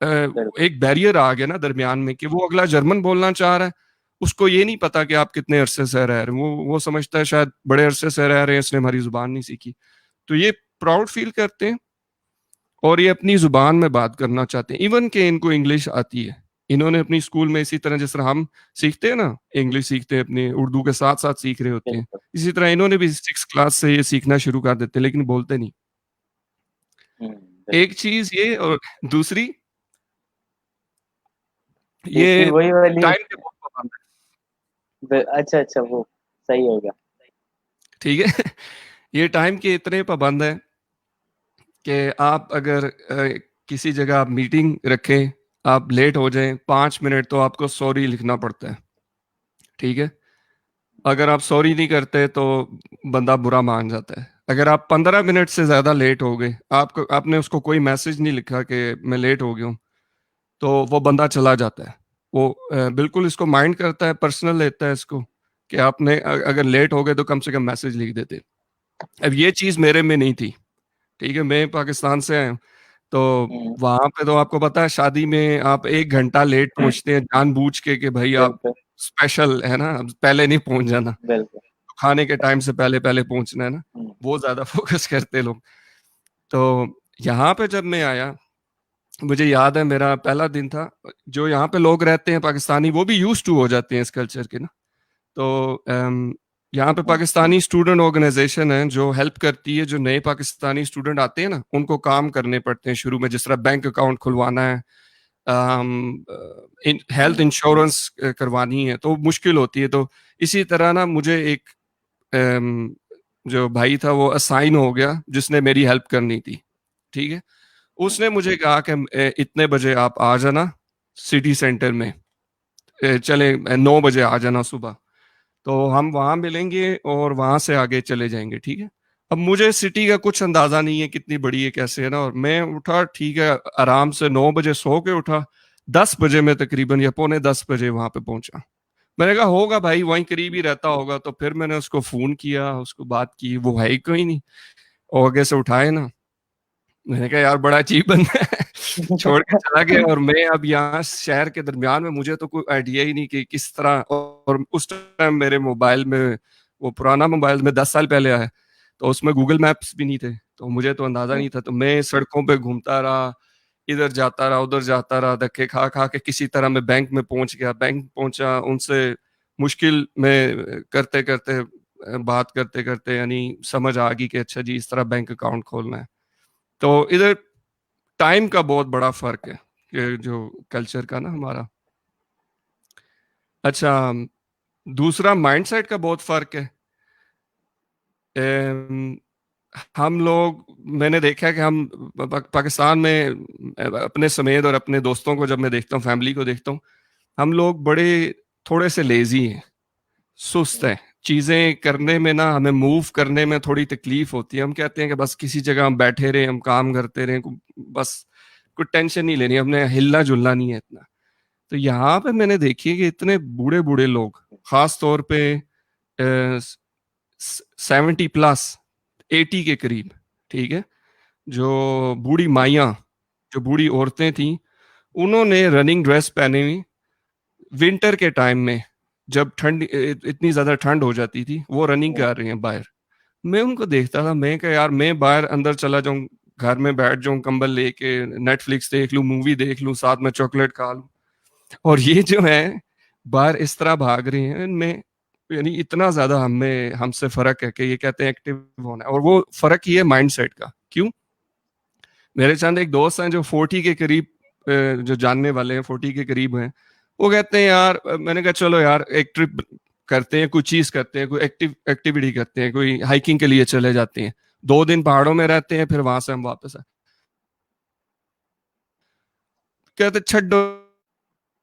बिल्कुल। एक बैरियर आ गया ना दरमियान में, कि वो अगला जर्मन बोलना चाह रहा है, उसको ये नहीं पता कि आप कितने अरसे से रह रहे हैं। वो समझता है शायद बड़े अरसे से रह रहे हैं, इसने हमारी जुबान नहीं सीखी। तो ये प्राउड फील करते हैं, और ये अपनी जुबान में बात करना चाहते हैं, इवन के इनको इंग्लिश आती है। इन्होंने अपनी स्कूल में इसी तरह, जिस तरह हम सीखते हैं ना, इंग्लिश सीखते हैं अपने उर्दू के साथ साथ सीख रहे होते हैं, बिल्कुल। इसी तरह इन्होंने भी 6 क्लास से ये सीखना शुरू कर देते हैं, लेकिन बोलते नहीं। हुँ, एक बिल्कुल। चीज ये, और दूसरी दूसरी ये वही वाली। टाइम के बहुत पाबंद है। अच्छा, अच्छा, वो सही हो गया। ठीक है। ये टाइम के इतने पाबंद है कि आप अगर किसी जगह आप मीटिंग रखें, आप लेट हो जाएं 5 मिनट, तो आपको सॉरी लिखना पड़ता है। ठीक है। अगर आप सॉरी नहीं करते तो बंदा बुरा मान जाता है। अगर आप 15 मिनट से ज्यादा लेट हो गए, आपको आपने उसको कोई मैसेज नहीं लिखा कि मैं लेट हो गया हूँ, तो वो बंदा चला जाता है। वो बिल्कुल इसको माइंड करता है, पर्सनल लेता है इसको, कि आपने अगर लेट हो गए तो कम से कम मैसेज लिख देते। अब ये चीज मेरे में नहीं थी। ठीक है, मैं पाकिस्तान से आया हूं, तो हुँ, वहां पे तो आपको पता है, शादी में आप 1 घंटा लेट पहुंचते हैं जानबूझ के, कि भाई आप बिल्कुल, स्पेशल है ना, पहले नहीं पहुंच जाना, बिल्कुल। खाने के टाइम से पहले पहले पहुंचना है ना। हुँ, वो ज्यादा फोकस करते लोग। तो यहाँ पे जब मैं आया, मुझे याद है मेरा पहला दिन था। जो यहाँ पे लोग रहते हैं पाकिस्तानी, वो भी यूज टू हो जाते हैं इस कल्चर के ना। तो यहाँ पे हुँ, पाकिस्तानी स्टूडेंट ऑर्गेनाइजेशन है जो हेल्प करती है, जो नए पाकिस्तानी स्टूडेंट आते हैं ना, उनको काम करने पड़ते हैं शुरू में, जिस तरह बैंक अकाउंट खुलवाना है, हेल्थ हुँ, इंश्योरेंस करवानी है, तो मुश्किल होती है। तो इसी तरह ना मुझे एक अम, जो भाई था वो असाइन हो गया, जिसने मेरी हेल्प करनी थी। ठीक है। हुँ, उसने मुझे कहा कि इतने बजे आप आ जाना सिटी सेंटर में, चले 9 बजे आ जाना सुबह, तो हम वहां मिलेंगे और वहां से आगे चले जाएंगे। ठीक है। अब मुझे सिटी का कुछ अंदाजा नहीं है कितनी बड़ी है कैसे है ना, और मैं उठा, ठीक है, आराम से 9 बजे सो के उठा। 10 बजे में तकरीबन, या पौने 10 बजे वहां पे पहुंचा। मैंने कहा होगा भाई वहीं करीब ही रहता होगा, तो फिर मैंने उसको फोन किया, उसको बात की, वो है ही कोई नहीं। और आगे से उठाए ना, मैंने कहा यार बड़ा अजीब बंदा है। छोड़ के चला गया, और मैं अब यहाँ शहर के दरमियान में, मुझे तो कोई आइडिया ही नहीं कि किस तरह। और उस टाइम मेरे मोबाइल में, वो पुराना मोबाइल में 10 साल पहले आया, तो उसमें गूगल मैप्स भी नहीं थे, तो मुझे तो अंदाजा हुँ, नहीं था। तो मैं सड़कों पे घूमता रहा, इधर जाता रहा, उधर जाता रहा, धक्के खा खा के किसी तरह मैं बैंक में पहुंच गया। बैंक पहुंचा, उनसे मुश्किल में करते करते, बात करते करते, यानी समझ आ गई कि अच्छा जी इस तरह बैंक अकाउंट खोलना है। तो इधर टाइम का बहुत बड़ा फर्क है, ये जो कल्चर का ना हमारा। अच्छा, दूसरा माइंडसेट का बहुत फर्क है। अम, हम लोग, मैंने देखा कि हम पाकिस्तान में अपने समेत और अपने दोस्तों को जब मैं देखता हूँ, फैमिली को देखता हूँ, हम लोग बड़े थोड़े से लेजी हैं, सुस्त हुँ, हैं। चीजें करने में ना, हमें मूव करने में थोड़ी तकलीफ होती है। हम कहते हैं कि बस किसी जगह हम बैठे रहे, हम काम करते रहे, बस कोई टेंशन नहीं लेनी, हमने हिलना जुलना नहीं है इतना। तो यहाँ पे मैंने देखी कि इतने बूढ़े बूढ़े लोग, खास तौर पे 70 प्लस, 80 के करीब, ठीक है, जो बूढ़ी माइयाँ, जो बूढ़ी औरतें थी, उन्होंने रनिंग ड्रेस पहनी हुई, विंटर के टाइम में जब ठंड, इतनी ज्यादा ठंड हो जाती थी, वो रनिंग कर रही हैं बाहर। मैं उनको देखता था, मैं क्या यार, मैं बाहर अंदर चला जाऊं, घर में बैठ जाऊं कंबल लेके, नेटफ्लिक्स देख लूं, मूवी देख लूं, साथ में चॉकलेट खा लूं, और ये जो है बाहर इस तरह भाग रही हैं इनमें, यानी इतना ज्यादा हमें हमसे फर्क है कि ये कहते हैं एक्टिव होना है। और वो फर्क ये है माइंडसेट का। क्यों? मेरे चंद एक दोस्त हैं जो 40 के करीब, जो जानने वाले हैं 40 के करीब हैं, वो कहते हैं यार, मैंने कहा चलो यार एक ट्रिप करते हैं, कुछ चीज करते हैं, कोई एक्टिविटी करते हैं, कोई हाइकिंग के लिए चले जाते हैं, 2 दिन पहाड़ों में रहते हैं, फिर वहां से हम वापस आए। कहते छड्डो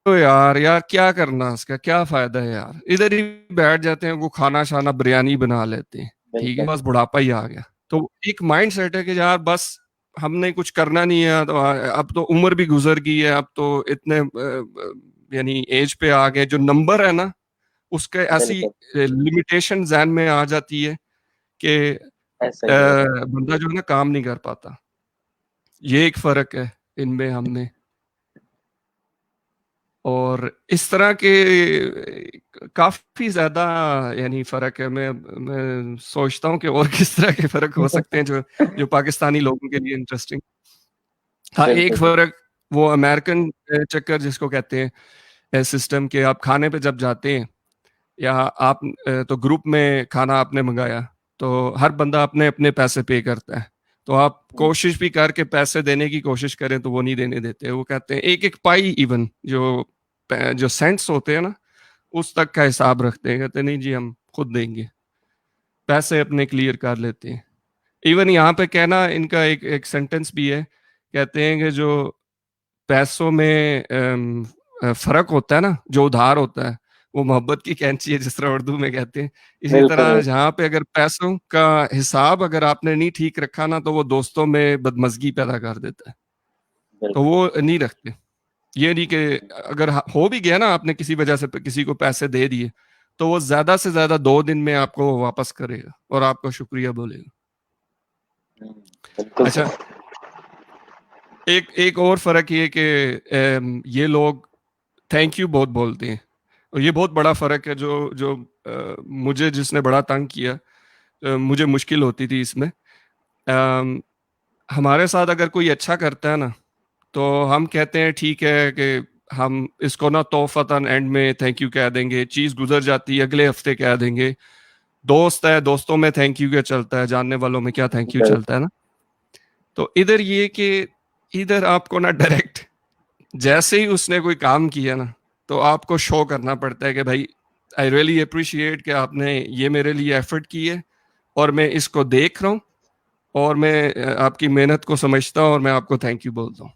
यार, यार क्या करना, इसका क्या फायदा है यार, इधर ही बैठ जाते हैं, वो खाना शाना बिरयानी बना लेते हैं, ठीक है, बिल्कुल, बस बुढ़ापा ही आ गया। तो एक माइंड सेट है कि यार बस हमने कुछ करना नहीं है, तो अब तो उम्र भी गुजर गई है, अब तो इतने यानी एज पे आ गए, जो नंबर है ना, उसके ऐसी बिल्कुल, लिमिटेशन जहन में आ जाती है कि ऐसा ही हो रहा है। बंदा जो है ना काम नहीं कर पाता। ये एक फर्क है इनमें हमने। और इस तरह के काफी ज्यादा यानी फर्क है। मैं सोचता हूँ कि और किस तरह के फर्क हो सकते हैं जो जो पाकिस्तानी लोगों के लिए इंटरेस्टिंग। हाँ, एक बिल्कुल, फर्क वो अमेरिकन चक्कर जिसको कहते हैं, सिस्टम के आप खाने पे जब जाते हैं, या आप तो ग्रुप में खाना आपने मंगाया, तो हर बंदा अपने अपने पैसे पे करता है। तो आप कोशिश भी करके पैसे देने की कोशिश करें तो वो नहीं देने देते। वो कहते हैं एक एक पाई, इवन जो जो सेंट्स होते हैं ना, उस तक का हिसाब रखते हैं, कहते हैं नहीं जी हम खुद देंगे, पैसे अपने क्लियर कर लेते हैं। इवन यहाँ पे कहना इनका एक एक सेंटेंस भी है, कहते हैं कि जो पैसों में फर्क होता है ना, जो उधार होता है, वो मोहब्बत की कैंची है, जिस तरह उर्दू में कहते हैं। इसी बिल्कुल, तरह जहाँ पे अगर पैसों का हिसाब अगर आपने नहीं ठीक रखा ना, तो वो दोस्तों में बदमजगी पैदा कर देता है। तो बिल्कुल, वो नहीं रखते। ये नहीं कि अगर हो भी गया ना, आपने किसी वजह से किसी को पैसे दे दिए, तो वो ज्यादा से ज्यादा 2 दिन में आपको वो वापस करेगा और आपको शुक्रिया बोलेगा। बिल्कुल अच्छा, सही। एक एक और फर्क ये कि ये लोग थैंक यू बहुत बोलते हैं, और ये बहुत बड़ा फर्क है जो जो मुझे जिसने बड़ा तंग किया, मुझे मुश्किल होती थी इसमें। अम, हमारे साथ अगर कोई अच्छा करता है ना, तो हम कहते हैं ठीक है कि हम इसको ना तोहफतन एंड में थैंक यू कह देंगे, चीज गुजर जाती है, अगले हफ्ते कह देंगे। दोस्त है, दोस्तों में थैंक यू क्या चलता है, जानने वालों में क्या थैंक यू बिल्कुल, चलता है ना। तो इधर ये कि इधर आपको ना डायरेक्ट, जैसे ही उसने कोई काम किया ना, तो आपको शो करना पड़ता है कि भाई आई रियली अप्रिशिएट कि आपने ये मेरे लिए एफर्ट की है, और मैं इसको देख रहा हूँ, और मैं आपकी मेहनत को समझता हूँ, और मैं आपको थैंक यू बोलता हूँ।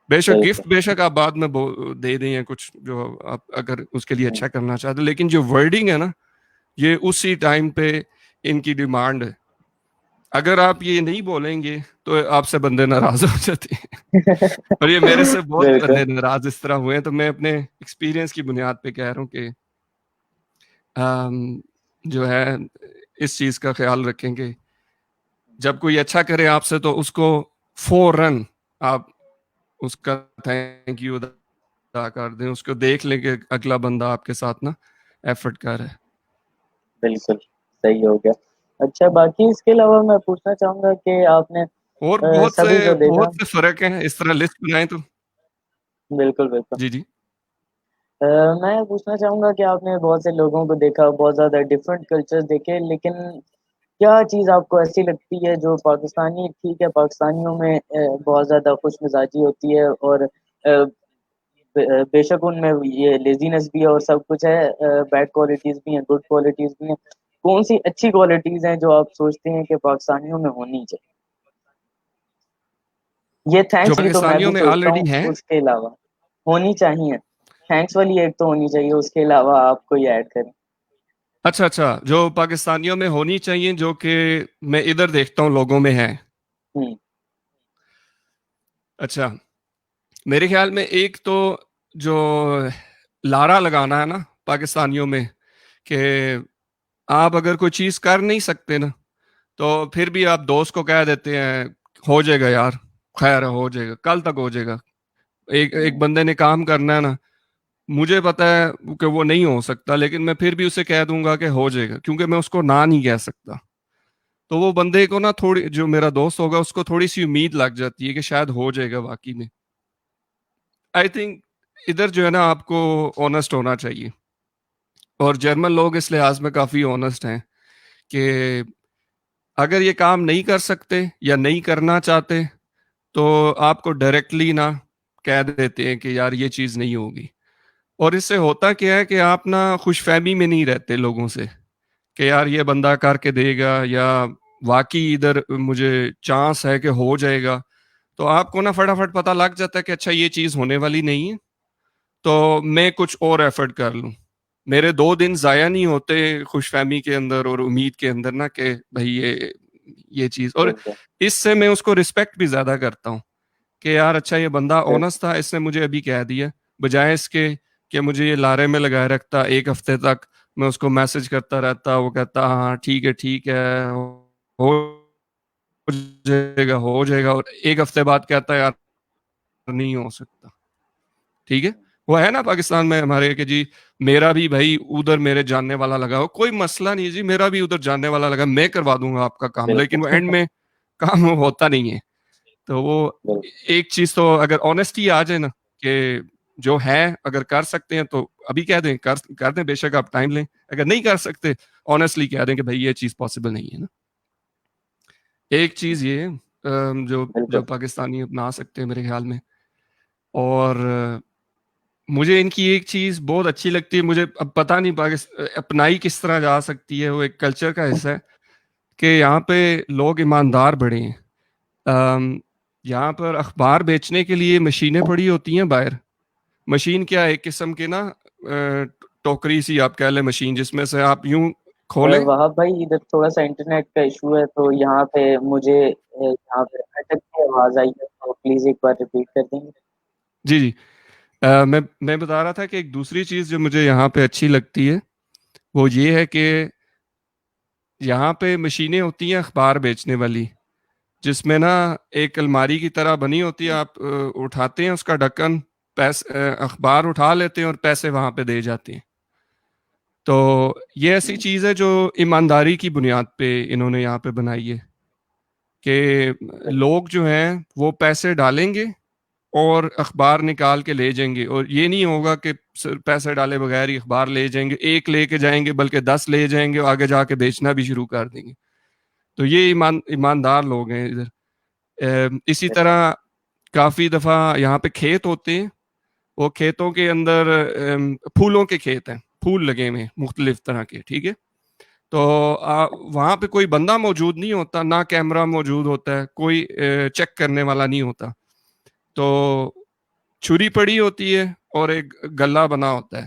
बेशक बिल्कुल, गिफ्ट बेशक आप बाद में दे दें या कुछ, जो आप अगर उसके लिए अच्छा करना चाहते हो, लेकिन जो वर्डिंग है ना, ये उसी टाइम पे इनकी डिमांड है। अगर आप ये नहीं बोलेंगे तो आपसे बंदे नाराज हो जाते हैं। और ये मेरे से बहुत बिल्कुल, बंदे नाराज इस तरह हुए हैं, तो मैं अपने एक्सपीरियंस की बुनियाद पे कह रहा हूँ कि जो है इस चीज का ख्याल रखेंगे, जब कोई अच्छा करे आपसे तो उसको फौरन आप उसका थैंक यू अदा कर दें, उसको देख लें कि अगला बंदा आपके साथ ना एफर्ट कर रहा है। बिल्कुल, सही हो गया। अच्छा, बाकी इसके अलावा मैं पूछना चाहूँगा कि आपने और सभी को देखा। बहुत से फर्क हैं, इस तरह लिस्ट बनाए तो। बिल्कुल, बिल्कुल। जी जी। मैं पूछना चाहूँगा कि आपने बहुत से लोगों को देखा, बहुत ज़्यादा डिफरेंट कल्चर्स देखे, लेकिन क्या चीज़ आपको ऐसी लगती है जो पाकिस्तानी, ठीक है, पाकिस्तानियों में बहुत ज़्यादा खुशमिज़ाजी होती है और बेशक उनमें ये लेज़ीनेस भी है और सब कुछ है, बैड क्वालिटीज़ भी हैं, गुड क्वालिटीज़ भी हैं। कौन-सी अच्छी क्वालिटीज़ हैं जो आप सोचते हैं कि पाकिस्तानियों में होनी चाहिए? ये जो थैंक्स वाली तो मैं पाकिस्तानियों भी में सोचता ऑलरेडी हूँ, हैं। उसके अलावा होनी चाहिए। थैंक्स वाली एक तो होनी चाहिए, उसके अलावा आप कोई ऐड करें। अच्छा अच्छा, जो पाकिस्तानियों में होनी चाहिए, जो कि मैं इधर देखता हूँ लोगों में है। हुँ, अच्छा, मेरे ख्याल में एक तो जो लारा लगाना है ना पाकिस्तानियों में, कि आप अगर कोई चीज कर नहीं सकते ना, तो फिर भी आप दोस्त को कह देते हैं हो जाएगा यार, खैर हो जाएगा, कल तक हो जाएगा। एक एक हुँ, बंदे ने काम करना है ना, मुझे पता है कि वो नहीं हो सकता, लेकिन मैं फिर भी उसे कह दूंगा कि हो जाएगा, क्योंकि मैं उसको ना नहीं कह सकता। तो वो बंदे को ना थोड़ी, जो मेरा दोस्त होगा उसको थोड़ी सी उम्मीद लग जाती है कि शायद हो जाएगा वाकई में। आई थिंक इधर जो है ना, आपको ऑनेस्ट होना चाहिए। और जर्मन लोग इस लिहाज में काफी ऑनेस्ट हैं कि अगर ये काम नहीं कर सकते या नहीं करना चाहते, तो आपको डायरेक्टली ना कह देते हैं कि यार ये चीज नहीं होगी। और इससे होता क्या है कि आप ना खुशफहमी में नहीं रहते लोगों से, कि यार ये बंदा करके देगा या वाकई इधर मुझे चांस है कि हो जाएगा। तो आपको ना फटाफट पता लग जाता है कि अच्छा ये चीज होने वाली नहीं है, तो मैं कुछ और एफर्ट कर लूं। मेरे 2 दिन जाया नहीं होते खुशफहमी के अंदर और उम्मीद के अंदर ना, कि भाई ये चीज। और बिल्कुल, इससे मैं उसको रिस्पेक्ट भी ज्यादा करता हूँ कि यार अच्छा ये बंदा बिल ऑनेस्ट था, इसने मुझे अभी कह दिया, बजाय इसके कि मुझे ये लारे में लगाए रखता 1 हफ्ते तक। मैं उसको मैसेज करता रहता, वो कहता हाँ ठीक है, हो हो जाएगा, और 1 हफ्ते बाद कहता है यार नहीं हो सकता। ठीक है, वो है ना पाकिस्तान में हमारे कि जी मेरा भी भाई उधर मेरे जानने वाला लगा हो, कोई मसला नहीं जी, मेरा भी उधर जानने वाला लगा, मैं करवा दूंगा आपका काम, बिल्कुल, लेकिन वो एंड में काम होता नहीं है। तो वो बिल्कुल, एक चीज तो अगर ऑनेस्टी आ जाए ना, कि जो है अगर कर सकते हैं तो अभी कह दें, कर दें, बेशक आप टाइम लें। अगर नहीं कर सकते, ऑनेस्टली कह दें कि भाई ये चीज पॉसिबल नहीं है ना। एक चीज ये जो जो बिल्कुल, पाकिस्तानी अपना सकते हैं मेरे ख्याल में। और मुझे इनकी एक चीज बहुत अच्छी लगती है, मुझे अब पता नहीं अपनाई किस तरह जा सकती है, वो एक कल्चर का हिस्सा है कि यहाँ पे लोग ईमानदार बड़े हैं। अम, यहाँ पर अखबार बेचने के लिए मशीनें पड़ी होती हैं बाहर। मशीन क्या है, एक किस्म की ना टोकरी सी आप कह लें मशीन, जिसमें से आप यूं खोलें। वहाब भाई इधर थोड़ा-सा इंटरनेट का इशू है, तो यहाँ पे मुझे यहाँ पे अटक के आवाज़ आई है, तो प्लीज़ एक बार रिपीट कर देंगे? जी जी। मैं बता रहा था कि एक दूसरी चीज जो मुझे यहाँ पे अच्छी लगती है, वो ये है कि यहाँ पे मशीनें होती हैं अखबार बेचने वाली, जिसमें ना एक अलमारी की तरह बनी होती है। हुँ, आप उठाते हैं उसका ढक्कन, अखबार उठा लेते हैं और पैसे वहां पे दे जाते हैं। तो ये ऐसी हुँ, चीज है जो ईमानदारी की बुनियाद पे इन्होंने यहाँ पे बनाई है, कि बिल्कुल, लोग जो हैं वो पैसे डालेंगे और अखबार निकाल के ले जाएंगे। और ये नहीं होगा कि सिर्फ पैसे डाले बगैर ही अखबार ले जाएंगे, एक लेके जाएंगे बल्कि 10 ले जाएंगे और आगे जाके बेचना भी शुरू कर देंगे। तो ये ईमानदार लोग हैं इधर। इसी बिल्कुल, तरह काफी दफा यहाँ पे खेत होते हैं, वो खेतों के अंदर फूलों के खेत हैं, फूल लगे हुए हैं मुख्तलिफ तरह के, ठीक है। तो वहां पे कोई बंदा मौजूद नहीं होता, ना कैमरा मौजूद होता है, कोई चेक करने वाला नहीं होता। तो छुरी पड़ी होती है और एक गल्ला बना होता है।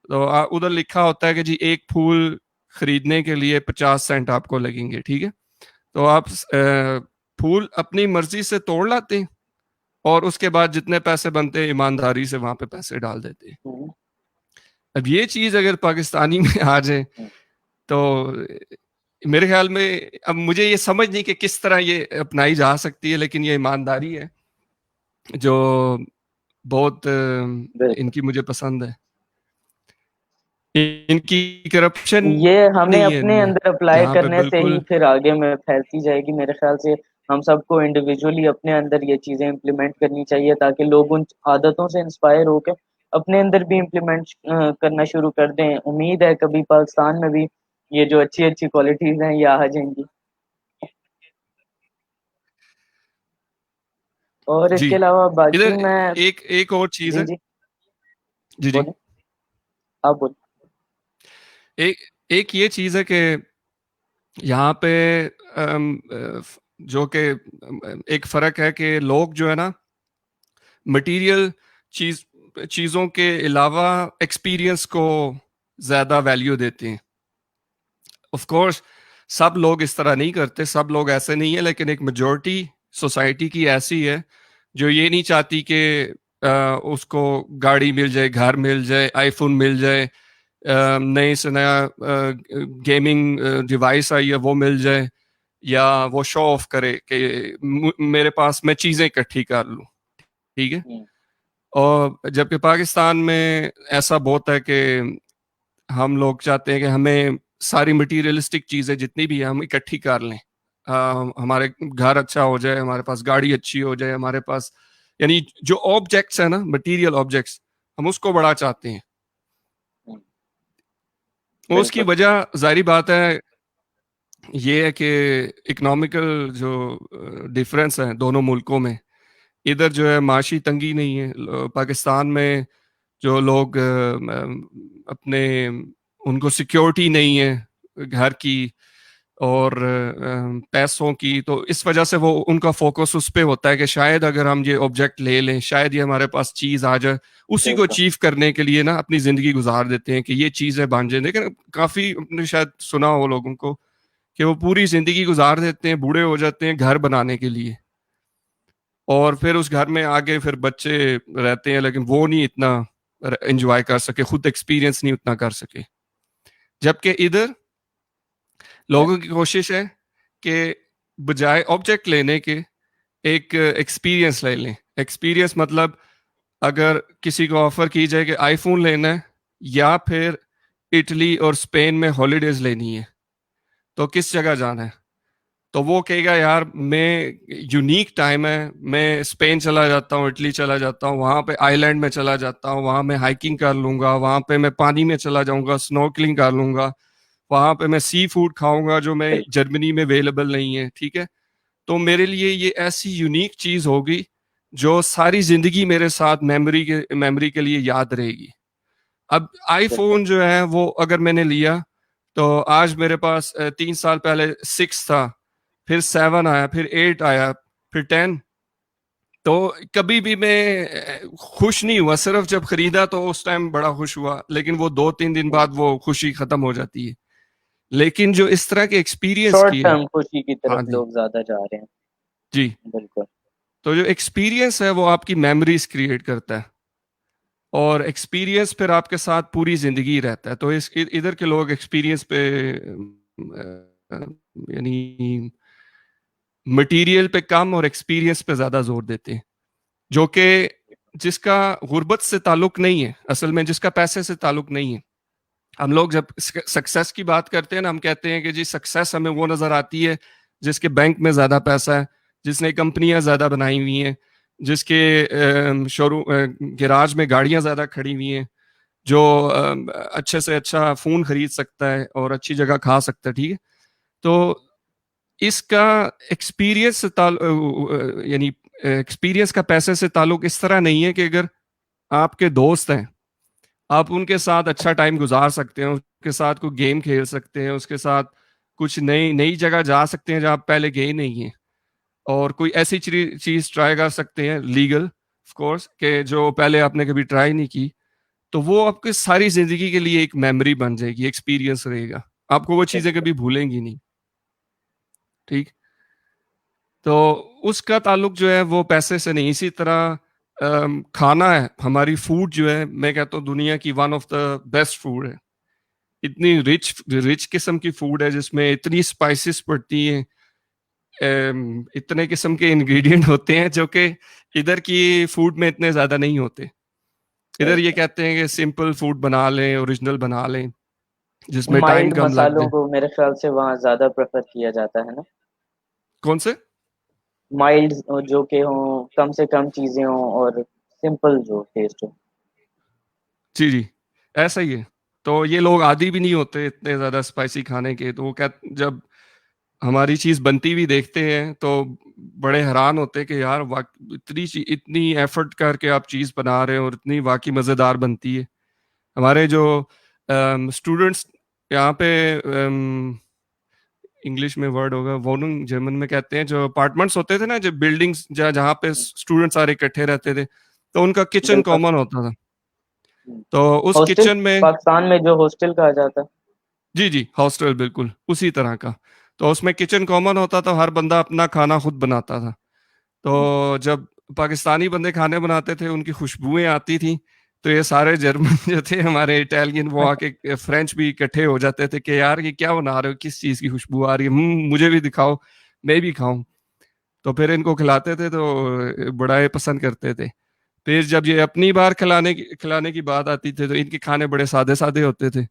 तो उधर लिखा होता है कि जी एक फूल खरीदने के लिए 50 सेंट आपको लगेंगे, ठीक है। तो आप फूल अपनी मर्जी से तोड़ लाते हैं और उसके बाद जितने पैसे बनते हैं ईमानदारी से वहां पे पैसे डाल देते हैं। हुँ, अब ये चीज अगर पाकिस्तानी में आ जाए, हुँ, तो मेरे ख्याल में अब मुझे ये समझ नहीं कि किस तरह ये अपनाई जा सकती है, लेकिन ये ईमानदारी है जो बहुत बिल्कुल। इनकी मुझे पसंद है। इनकी करप्शन ये हमें नहीं है अपने इनमें, अंदर अप्लाई यहाँ पे करने से ही बिल्कुल। फिर आगे में फैलती जाएगी मेरे ख्याल से। हम सबको इंडिविजुअली अपने अंदर ये चीज़ें इम्प्लीमेंट करनी चाहिए ताकि लोग उन आदतों से इंस्पायर होके अपने अंदर भी इम्प्लीमेंट करना शुरू कर दें। उम्मीद है कभी पाकिस्तान में भी ये जो अच्छी-अच्छी क्वालिटीज़ हैं ये आ जाएँगी। और जी, इसके अलावा बाकी इधर मैं एक एक और चीज जी, है। जी, जी जी। बोलें, आप बोलें। एक एक ये चीज है कि यहाँ पे जो कि एक फर्क है कि लोग जो है ना मटेरियल चीज चीजों के अलावा एक्सपीरियंस को ज्यादा वैल्यू देते हैं। ऑफ कोर्स सब लोग इस तरह नहीं करते, सब लोग ऐसे नहीं है, लेकिन एक मेजोरिटी सोसाइटी की ऐसी है जो ये नहीं चाहती कि उसको गाड़ी मिल जाए, घर मिल जाए, आईफोन मिल जाए, नए से नया गेमिंग डिवाइस आई है वो मिल जाए, या वो शो ऑफ करे कि मेरे पास मैं चीजें इकट्ठी कर लूं। ठीक है। हम्म, और जबकि पाकिस्तान में ऐसा बहुत है कि हम लोग चाहते हैं कि हमें सारी मटीरियलिस्टिक चीजें जितनी भी है हम इकट्ठी कर लें। हमारे घर अच्छा हो जाए, हमारे पास गाड़ी अच्छी हो जाए, हमारे पास यानी जो ऑब्जेक्ट्स है ना, मटेरियल ऑब्जेक्ट्स, हम उसको बड़ा चाहते हैं। हम्म, उसकी बिल्कुल। वजह जाहिर बात है ये है कि इकोनॉमिकल जो डिफरेंस है दोनों मुल्कों में, इधर जो है माशी तंगी नहीं है। पाकिस्तान में जो लोग अपने, उनको सिक्योरिटी नहीं है घर की और पैसों की, तो इस वजह से वो उनका फोकस उस पे होता है कि शायद अगर हम ये ऑब्जेक्ट ले लें, शायद ये हमारे पास चीज आ जाए। उसी को बिल्कुल। अचीव करने के लिए ना अपनी जिंदगी गुजार देते हैं कि ये चीजें बन जाए। लेकिन काफी आपने शायद सुना हो लोगों को कि वो पूरी जिंदगी गुजार देते हैं, बूढ़े हो जाते हैं घर बनाने के लिए, और फिर उस घर में आगे फिर बच्चे रहते हैं, लेकिन वो नहीं इतना एंजॉय कर सके, खुद एक्सपीरियंस नहीं उतना कर सके। जबकि इधर यस। लोगों की कोशिश है कि बजाय ऑब्जेक्ट लेने के एक एक्सपीरियंस ले लें। एक्सपीरियंस मतलब अगर किसी को ऑफर की जाए कि आईफोन लेना है या फिर इटली और स्पेन में हॉलीडेज लेनी है, तो किस जगह जाना है, तो वो कहेगा यार मैं, यूनिक टाइम है, मैं स्पेन चला जाता हूँ, इटली चला जाता हूँ, वहां पे आइलैंड में चला जाता हूँ, वहां मैं हाइकिंग कर लूंगा, वहां पे मैं पानी में चला जाऊंगा, स्नॉर्कलिंग कर लूंगा, वहां पे मैं सी फूड खाऊंगा जो मैं बिल्कुल। जर्मनी में अवेलेबल नहीं है। ठीक है। तो मेरे लिए ये ऐसी यूनिक चीज होगी जो सारी जिंदगी मेरे साथ मेमोरी के लिए याद रहेगी। अब बिल्कुल। आईफोन जो है वो अगर मैंने लिया, तो आज मेरे पास 3 साल पहले 6 था, फिर 7 आया, फिर 8 आया, फिर 10। तो कभी भी मैं खुश नहीं हुआ, सिर्फ जब खरीदा तो उस टाइम बड़ा खुश हुआ, लेकिन वो 2-3 दिन हम्म, बाद वो खुशी खत्म हो जाती है। लेकिन जो इस तरह के एक्सपीरियंस शॉर्ट की है। टर्म खुशी की तरफ हाँ जी। लोग ज्यादा जा रहे हैं। जी। बिल्कुल। तो जो एक्सपीरियंस है वो आपकी मेमोरीज क्रिएट करता है, और एक्सपीरियंस फिर आपके साथ पूरी जिंदगी रहता है। तो इधर के लोग एक्सपीरियंस पे यानी मटेरियल पे कम और एक्सपीरियंस पे ज्यादा जोर देते हैं, जो कि जिसका गुर्बत से ताल्लुक नहीं है, असल में जिसका पैसे से ताल्लुक नहीं है। हम लोग जब सक्सेस की बात करते हैं ना, हम कहते हैं कि जी सक्सेस हमें वो नजर आती है जिसके बैंक में ज्यादा पैसा है, जिसने कंपनियां ज्यादा बनाई हुई हैं, जिसके शोरूम गैराज में गाड़ियां ज्यादा खड़ी हुई हैं, जो अच्छे से अच्छा फोन खरीद सकता है और अच्छी जगह खा सकता है। ठीक है। तो इसका एक्सपीरियंस से यानी एक्सपीरियंस का पैसे से ताल्लुक इस तरह नहीं है कि अगर आपके दोस्त हैं, आप उनके साथ अच्छा टाइम गुजार सकते हैं, उसके साथ कोई गेम खेल सकते हैं, उसके साथ कुछ नई नई जगह जा सकते हैं जहाँ आप पहले गए नहीं हैं, और कोई ऐसी चीज ट्राई कर सकते हैं लीगल ऑफ कोर्स के जो पहले आपने कभी ट्राई नहीं की। तो वो आपके सारी जिंदगी के लिए एक मेमोरी बन जाएगी, एक्सपीरियंस रहेगा, आपको वो चीजें बिल्कुल। कभी भूलेंगी नहीं। ठीक। तो उसका ताल्लुक जो है वो पैसे से नहीं। इसी तरह खाना है, हमारी फूड जो है, मैं कहता हूँ दुनिया की one of the best food है। इतनी रिच रिच किस्म की फूड है जिसमें इतनी स्पाइसेस पड़ती हैं, इतने किस्म के इंग्रेडिएंट होते हैं जो कि इधर की फूड में इतने ज्यादा नहीं होते। इधर सही ये है। कहते हैं कि सिंपल फूड बना लें, ओरिजिनल बना लें, जिसमें टाइम माइल्ड कम लग मसालों जाए। को मेरे ख्याल से वहाँ ज्यादा प्रेफर किया जाता है ना। कौन से? माइल्ड जो के हों, कम से कम चीजें हों और सिंपल जो टेस्ट हो। जी जी, ऐसा ही है। तो ये लोग आदी भी नहीं होते इतने ज्यादा स्पाइसी खाने के, तो वो क्या, जब हमारी चीज बनती हुई देखते हैं तो बड़े हैरान होते हैं कि यार इतनी एफर्ट करके आप चीज बना रहे हो और इतनी वाकई मजेदार बनती है। हमारे जो स्टूडेंट्स यहाँ पे, इंग्लिश में वर्ड होगा वोनुंग, जर्मन में कहते हैं, जो अपार्टमेंट्स होते थे ना, जो बिल्डिंग्स जहाँ पे स्टूडेंट सारे इकट्ठे रहते थे, तो उनका किचन बिल्कुल। कॉमन होता था। तो उस हॉस्टल, किचन में, पाकिस्तान में जो हॉस्टल कहा जाता है। जी जी, हॉस्टल बिल्कुल उसी तरह का। तो उसमें किचन कॉमन होता था, हर बंदा अपना खाना खुद बनाता था। तो जब पाकिस्तानी बंदे खाने बनाते थे, उनकी खुशबुएं आती थी, तो ये सारे जर्मन जो थे हमारे इटालियन, वो आके फ्रेंच भी इकट्ठे हो जाते थे कि यार ये क्या बना रहे हो, किस चीज की खुशबू आ रही है, मुझे भी दिखाओ, मैं भी खाऊं। तो फिर इनको खिलाते थे, तो बड़ा ये पसंद करते थे। फिर जब ये अपनी बार खिलाने की बात आती थी, तो इनके खाने बड़े सादे सादे होते थे,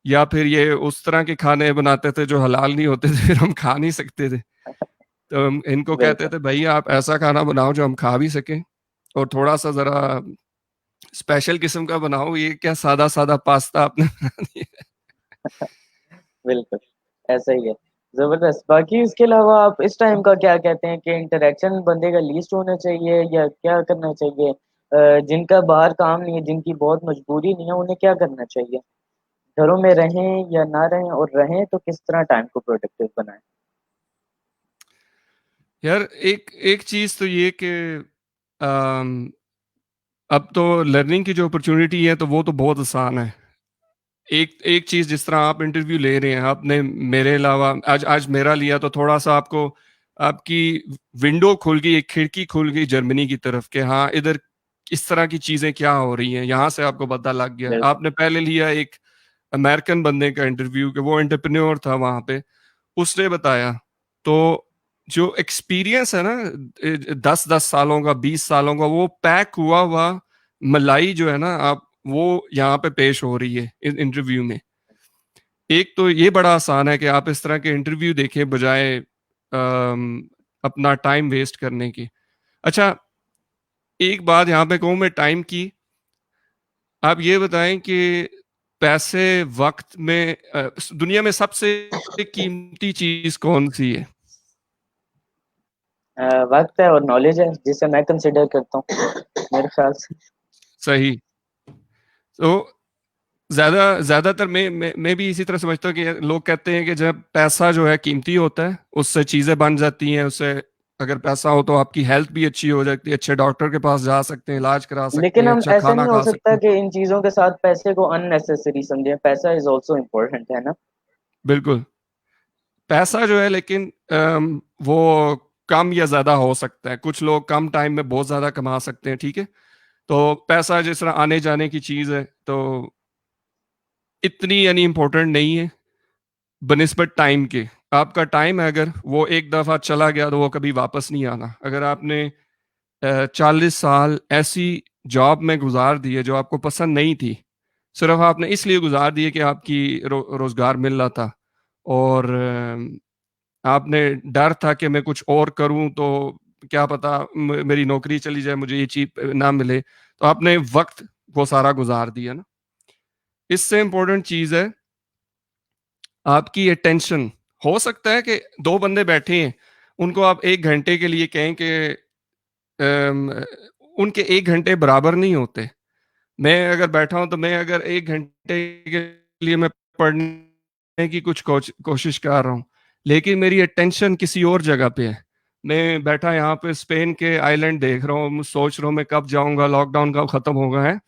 या फिर ये उस तरह के खाने बनाते थे जो हलाल नहीं होते थे, फिर हम खा नहीं सकते थे। तो हम इनको कहते बिल्कुल। थे भाई आप ऐसा खाना बनाओ जो हम खा भी सकें, और थोड़ा सा जरा स्पेशल किस्म का बनाओ, ये क्या सादा सादा पास्ता आपने बना दिया। बिल्कुल, ऐसा ही है। ज़बरदस्त। बाकी इसके अलावा आप इस टाइम का क्या कहते हैं कि इंटरैक्शन बंदे का लीस्ट होना चाहिए या क्या करना चाहिए? जिनका बाहर काम नहीं है, जिनकी बहुत मजबूरी नहीं है, उन्हें क्या करना चाहिए? घरों में रहें या ना रहें, और रहें तो किस तरह टाइम को प्रोडक्टिव बनाएँ? यार एक एक चीज तो ये कि अम, अब तो लर्निंग की जो अपॉर्चुनिटी है तो वो तो बहुत आसान है। एक एक चीज, जिस तरह आप इंटरव्यू ले रहे हैं, आपने मेरे अलावा आज आज मेरा लिया, तो थोड़ा सा आपको आपकी विंडो खुल गई, एक खिड़की खुल गई जर्मनी की तरफ, के हाँ इधर इस तरह की चीजें क्या हो रही हैं, यहाँ से आपको पता लग गया। बिल्कुल, आपने पहले लिया एक अमेरिकन बंदे का इंटरव्यू, कि वो एंटरप्रेन्योर था वहां पे, उसने बताया। तो जो एक्सपीरियंस है ना, 10-10 सालों का, 20 सालों का, वो पैक हुआ हुआ मलाई जो है ना, आप वो यहाँ पे पेश हो रही है इस इंटरव्यू में। एक तो ये बड़ा आसान है कि आप इस तरह के इंटरव्यू देखें बजाय अपना टाइम वेस्ट करने की। अच्छा, एक बात यहाँ पे कहूँ मैं टाइम की, आप ये बताएं कि पैसे वक्त में दुनिया में सबसे कीमती चीज कौन सी है? वक़्त है और नॉलेज है, जिसे मैं कंसिडर करता हूँ, मेरे ख्याल से। सही। तो ज्यादातर मैं भी इसी तरह समझता हूँ कि लोग कहते हैं कि जब पैसा जो है कीमती होता है, उससे चीजें बन जाती हैं, उससे अगर पैसा हो तो आपकी हेल्थ भी अच्छी हो जाती है, अच्छे डॉक्टर के पास जा सकते हैं, इलाज करा सकते लेकिन हैं, हम अच्छा ऐसा खाना नहीं हो खा सकते सकता हैं। कि इन चीज़ों के साथ पैसे को अननेसेसरी समझें, पैसा इज़ ऑल्सो इम्पोर्टेंट, है ना? बिल्कुल। पैसा जो है, लेकिन वो कम या ज्यादा हो सकता है, कुछ लोग कम टाइम में बहुत ज्यादा कमा सकते हैं, ठीक है। तो पैसा जिस तरह आने जाने की चीज है, तो इतनी यानी इम्पोर्टेंट नहीं है बनिस्बत टाइम के। आपका टाइम है, अगर वो एक दफा चला गया तो वो कभी वापस नहीं आना। अगर आपने 40 साल ऐसी जॉब में गुजार दिए जो आपको पसंद नहीं थी, सिर्फ आपने इसलिए गुजार दिए कि आपकी रोजगार मिल रहा था, और आपने डर था कि मैं कुछ और करूं तो क्या पता मेरी नौकरी चली जाए, मुझे ये चीज ना मिले, तो आपने वक्त वो सारा गुजार दिया ना। इससे इम्पोर्टेंट चीज है आपकी अटेंशन। हो सकता है कि दो बंदे बैठे हैं, उनको आप 1 घंटे के लिए कहें कि अम, उनके 1 घंटे बराबर नहीं होते। मैं अगर बैठा हूं तो मैं अगर 1 घंटे के लिए मैं पढ़ने की कुछ कोशिश कर रहा हूँ, लेकिन मेरी अटेंशन किसी और जगह पे है। मैं बैठा यहाँ पे स्पेन के आइलैंड देख रहा हूँ, सोच रहा हूँ मैं कब जाऊंगा, लॉकडाउन कब खत्म होगा है,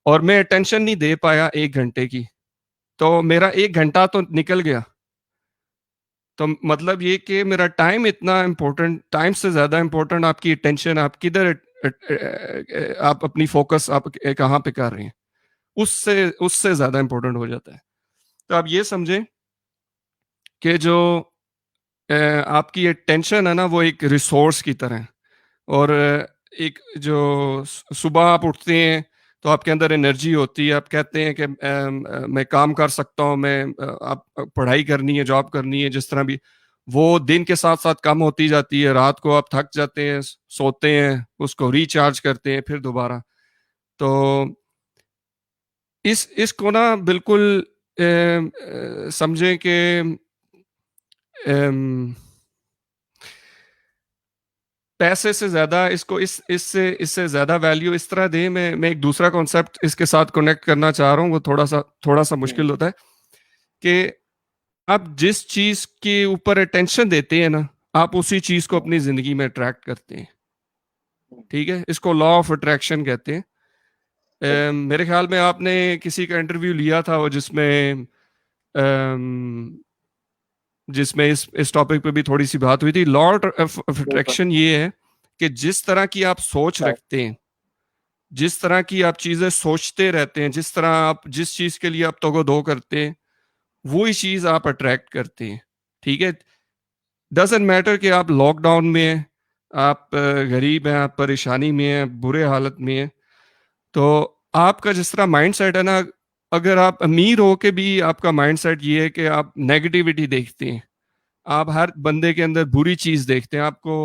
और मैं अटेंशन नहीं दे पाया 1 घंटे की, तो मेरा 1 घंटा तो निकल गया। तो मतलब ये कि मेरा टाइम इतना इम्पोर्टेंट, टाइम से ज्यादा इम्पोर्टेंट आपकी अटेंशन, आप किधर आप अपनी फोकस आप कहाँ पे कर रहे हैं, उससे उससे ज्यादा इम्पोर्टेंट हो जाता है। तो आप ये समझें कि जो आपकी अटेंशन है ना, वो एक रिसोर्स की तरह है। और एक जो सुबह आप उठते हैं तो आपके अंदर एनर्जी होती है, आप कहते हैं कि मैं काम कर सकता हूँ, मैं आप पढ़ाई करनी है, जॉब करनी है, जिस तरह भी, वो दिन के साथ साथ कम होती जाती है। रात को आप थक जाते हैं, सोते हैं, उसको रिचार्ज करते हैं फिर दोबारा। तो इस इसको ना बिल्कुल समझें कि अम, पैसे से ज्यादा इसको इससे ज्यादा वैल्यू इस तरह दें। मैं एक दूसरा कॉन्सेप्ट इसके साथ कनेक्ट करना चाह रहा हूँ, वो थोड़ा सा हुँ, मुश्किल होता है, कि आप जिस चीज के ऊपर अटेंशन देते हैं ना, आप उसी चीज को हुँ, अपनी जिंदगी में अट्रैक्ट करते हैं। हुँ, ठीक है, इसको लॉ ऑफ अट्रैक्शन कहते हैं। बिल्कुल। मेरे ख्याल में आपने किसी का इंटरव्यू लिया था, वो अम, जिसमें इस टॉपिक पे भी थोड़ी सी बात हुई थी। लॉ ऑफ बिल्कुल। अट्रैक्शन ये है कि जिस तरह की आप सोच हाँ, रखते हैं, जिस तरह की आप चीजें सोचते रहते हैं, जिस तरह आप जिस चीज के लिए आप तगो करते हैं, वही चीज आप अट्रैक्ट करते हैं। ठीक है, डजेंट मैटर कि आप लॉकडाउन में हैं, आप गरीब हैं, आप परेशानी में हैं, बुरे हालत में हैं, तो आपका जिस तरह माइंड सेट है ना, अगर आप अमीर हो के भी आपका माइंड सेट ये है कि आप नेगेटिविटी देखते हैं, आप हर बंदे के अंदर बुरी चीज देखते हैं, आपको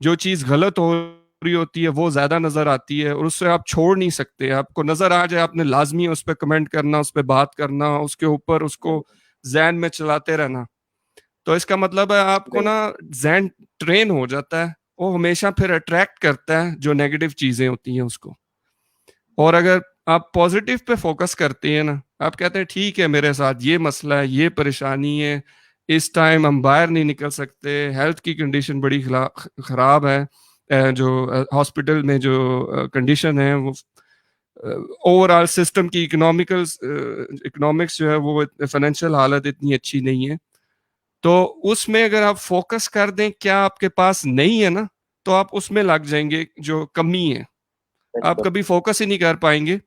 जो चीज गलत हो रही होती है वो ज्यादा नजर आती है और उससे आप छोड़ नहीं सकते, आपको नजर आ जाए आपने लाजमी उस पर कमेंट करना, उस पर बात करना, उसके ऊपर उसको बिल्कुल, जहन में चलाते रहना। तो इसका मतलब है आपको ना बिल्कुल, जहन ट्रेन हो जाता है, वो हमेशा फिर अट्रैक्ट करता है जो नेगेटिव चीजें होती हैं उसको। और अगर आप पॉजिटिव पे फोकस करते हैं ना, आप कहते हैं ठीक है मेरे साथ ये मसला है, ये परेशानी है, इस टाइम हम बाहर नहीं निकल सकते, हेल्थ की कंडीशन बड़ी खराब है, जो हॉस्पिटल में जो कंडीशन है वो ओवरऑल सिस्टम की इकोनॉमिकल इकोनॉमिक्स जो है वो फाइनेंशियल हालत इतनी अच्छी नहीं है, तो उसमें अगर आप फोकस कर दें क्या आपके पास नहीं है ना, तो आप उसमें लग जाएंगे जो कमी है, आप बिल्कुल, कभी फोकस ही नहीं कर पाएंगे।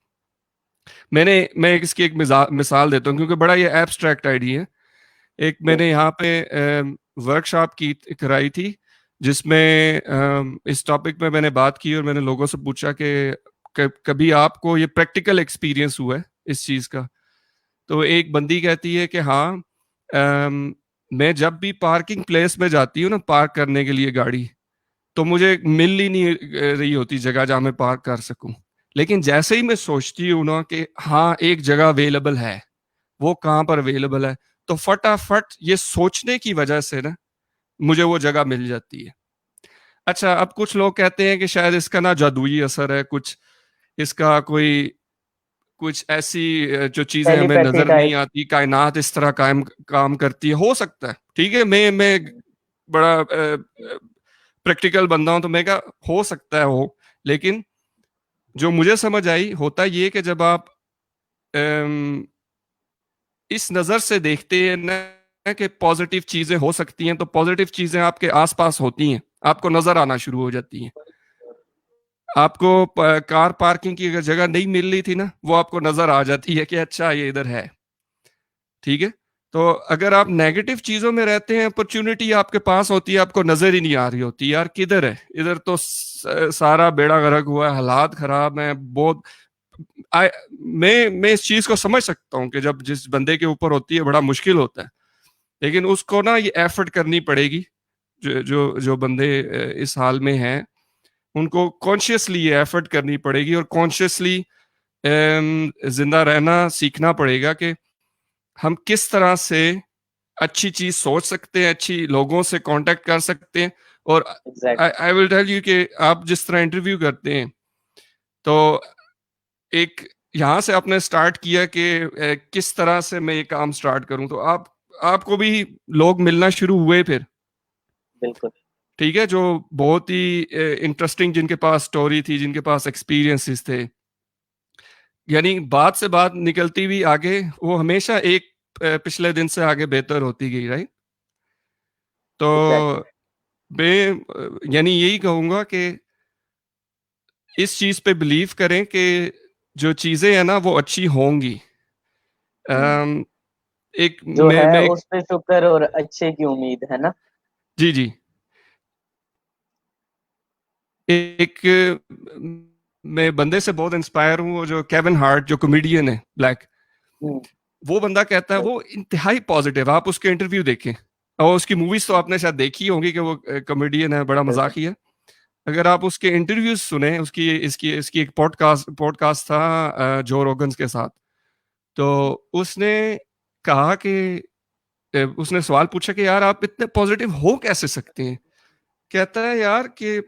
मैं इसकी एक मिसाल देता हूँ क्योंकि बड़ा ये एब्स्ट्रैक्ट आइडिया है। एक जी, मैंने यहाँ पे वर्कशॉप की कराई थी जिसमें इस टॉपिक पे मैंने बात की और मैंने लोगों से पूछा कि कभी आपको ये प्रैक्टिकल एक्सपीरियंस हुआ है इस चीज का। तो एक बंदी कहती है कि हाँ, मैं जब भी पार्किंग प्लेस में जाती हूँ ना पार्क करने के लिए गाड़ी, तो मुझे मिल ही नहीं रही होती जगह जहां मैं पार्क कर सकूं। लेकिन जैसे ही मैं सोचती हूँ ना कि हाँ एक जगह अवेलेबल है, वो कहाँ पर अवेलेबल है, तो फटाफट ये सोचने की वजह से ना मुझे वो जगह मिल जाती है। अच्छा, अब कुछ लोग कहते हैं कि शायद इसका ना जादुई असर है कुछ, इसका कोई कुछ ऐसी जो चीजें हमें टेलीपैथी नजर नहीं टाइप। आती, कायनात इस तरह कायम काम करती है, हो सकता है। ठीक है, मैं बड़ा प्रैक्टिकल बंदा हूं तो मैं कहा हो सकता है हो, लेकिन जो मुझे समझ आई होता ये कि जब आप अम, इस नजर से देखते हैं ना कि पॉजिटिव चीजें हो सकती हैं, तो पॉजिटिव चीजें आपके आसपास होती हैं, आपको नजर आना शुरू हो जाती हैं। आपको कार पार्किंग की अगर जगह नहीं मिल रही थी ना, वो आपको नजर आ जाती है कि अच्छा ये इधर है। ठीक है, तो अगर आप नेगेटिव चीजों में रहते हैं, अपॉर्चुनिटी आपके पास होती है, आपको नजर ही नहीं आ रही होती, यार किधर है, इधर तो सारा बेड़ा गर्क हुआ है, हालात खराब हैं बहुत। I, मैं इस चीज को समझ सकता हूँ कि जब जिस बंदे के ऊपर होती है बड़ा मुश्किल होता है, लेकिन उसको ना ये एफर्ट करनी पड़ेगी। जो बंदे इस हाल में हैं, उनको कॉन्शियसली ये एफर्ट करनी पड़ेगी और कॉन्शियसली जिंदा रहना सीखना पड़ेगा कि हम किस तरह से अच्छी चीज सोच सकते हैं, अच्छी लोगों से कांटेक्ट कर सकते हैं। और exactly. I will tell you कि आप जिस तरह इंटरव्यू करते हैं, तो एक यहाँ से आपने स्टार्ट किया कि किस तरह से मैं ये काम स्टार्ट करूं, तो आपको भी लोग मिलना शुरू हुए फिर। बिल्कुल, ठीक है, जो बहुत ही इंटरेस्टिंग, जिनके पास स्टोरी थी, जिनके पास एक्सपीरियंसेस थे, यानी बात से बात निकलती हुई आगे, वो हमेशा एक पिछले दिन से आगे बेहतर होती गई, राइट। एग्जैक्टली। तो मैं यानी यही कहूंगा कि इस चीज पे बिलीव करें कि जो चीजें हैं ना वो अच्छी होंगी। हम्म। अम, एक जो है मैं उस पे शुक्र और अच्छे की उम्मीद है ना। जी जी, एक मैं बंदे से बहुत इंस्पायर हूँ, वो जो केविन हार्ट जो कॉमेडियन है ब्लैक, हम्म। वो बंदा कहता है, वो बिल्कुल, इंतहाई पॉजिटिव, आप उसके इंटरव्यू देखें और उसकी मूवीज तो आपने शायद देखी होंगी कि वो कॉमेडियन है, बड़ा बिल्कुल। मजाकी है। अगर आप उसके इंटरव्यूज सुने, उसकी इसकी इसकी एक पॉडकास्ट था जो रोगन्स के साथ, तो उसने कहा कि उसने सवाल पूछा कि यार आप इतने पॉजिटिव हो कैसे सकते हैं। कहता है यार कि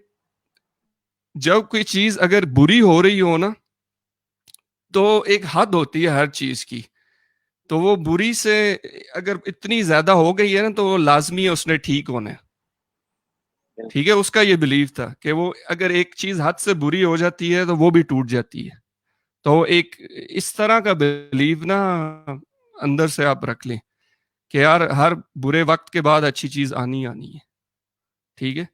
जब कोई चीज अगर बुरी हो रही हो ना, तो एक हद होती है हर चीज की, तो वो बुरी से अगर इतनी ज्यादा हो गई है ना, तो वो लाजमी है उसने ठीक होना है। बिल्कुल, ठीक है, उसका ये बिलीव था कि वो अगर एक चीज हद से बुरी हो जाती है तो वो भी टूट जाती है। तो एक इस तरह का बिलीव ना अंदर से आप रख लें कि यार हर बुरे वक्त के बाद अच्छी चीज आनी आनी है। ठीक है।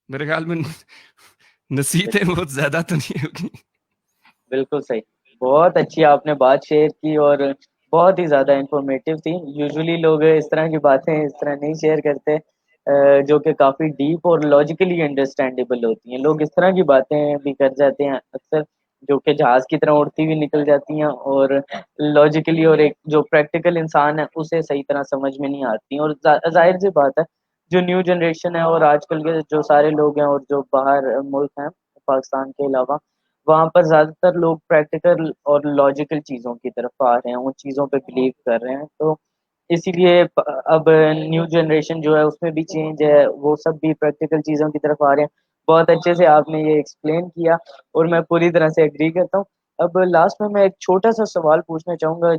मेरे ख्याल में नसीहतें बिल्कुल, बहुत ज्यादा तो नहीं होगी। बिल्कुल सही। बहुत अच्छी आपने बात शेयर की और बहुत ही ज़्यादा इन्फॉर्मेटिव थी। यूजुअली लोग इस तरह की बातें इस तरह नहीं शेयर करते जो कि काफ़ी डीप और लॉजिकली अंडरस्टैंडेबल होती हैं। लोग इस तरह की बातें भी कर जाते हैं अक्सर, जो कि जहाज़ की तरह उड़ती हुई निकल जाती हैं और लॉजिकली और एक जो प्रैक्टिकल इंसान है, उसे सही तरह समझ में नहीं आती और ज़ाहिर-सी बात है, जो न्यू जनरेशन है और आजकल के जो सारे लोग हैं और जो बाहर मुल्क हैं, पाकिस्तान के अलावा, वहाँ पर ज़्यादातर लोग प्रैक्टिकल और लॉजिकल चीज़ों की तरफ आ रहे हैं, उन चीज़ों पे बिलीव कर रहे हैं। तो इसीलिए अब न्यू जनरेशन जो है उसमें भी चेंज है, वो सब भी प्रैक्टिकल चीज़ों की तरफ आ रहे हैं। बहुत अच्छे से आपने ये एक्सप्लेन किया और मैं पूरी तरह से एग्री करता हूँ। अब लास्ट में मैं एक छोटा-सा सवाल पूछना चाहूँगा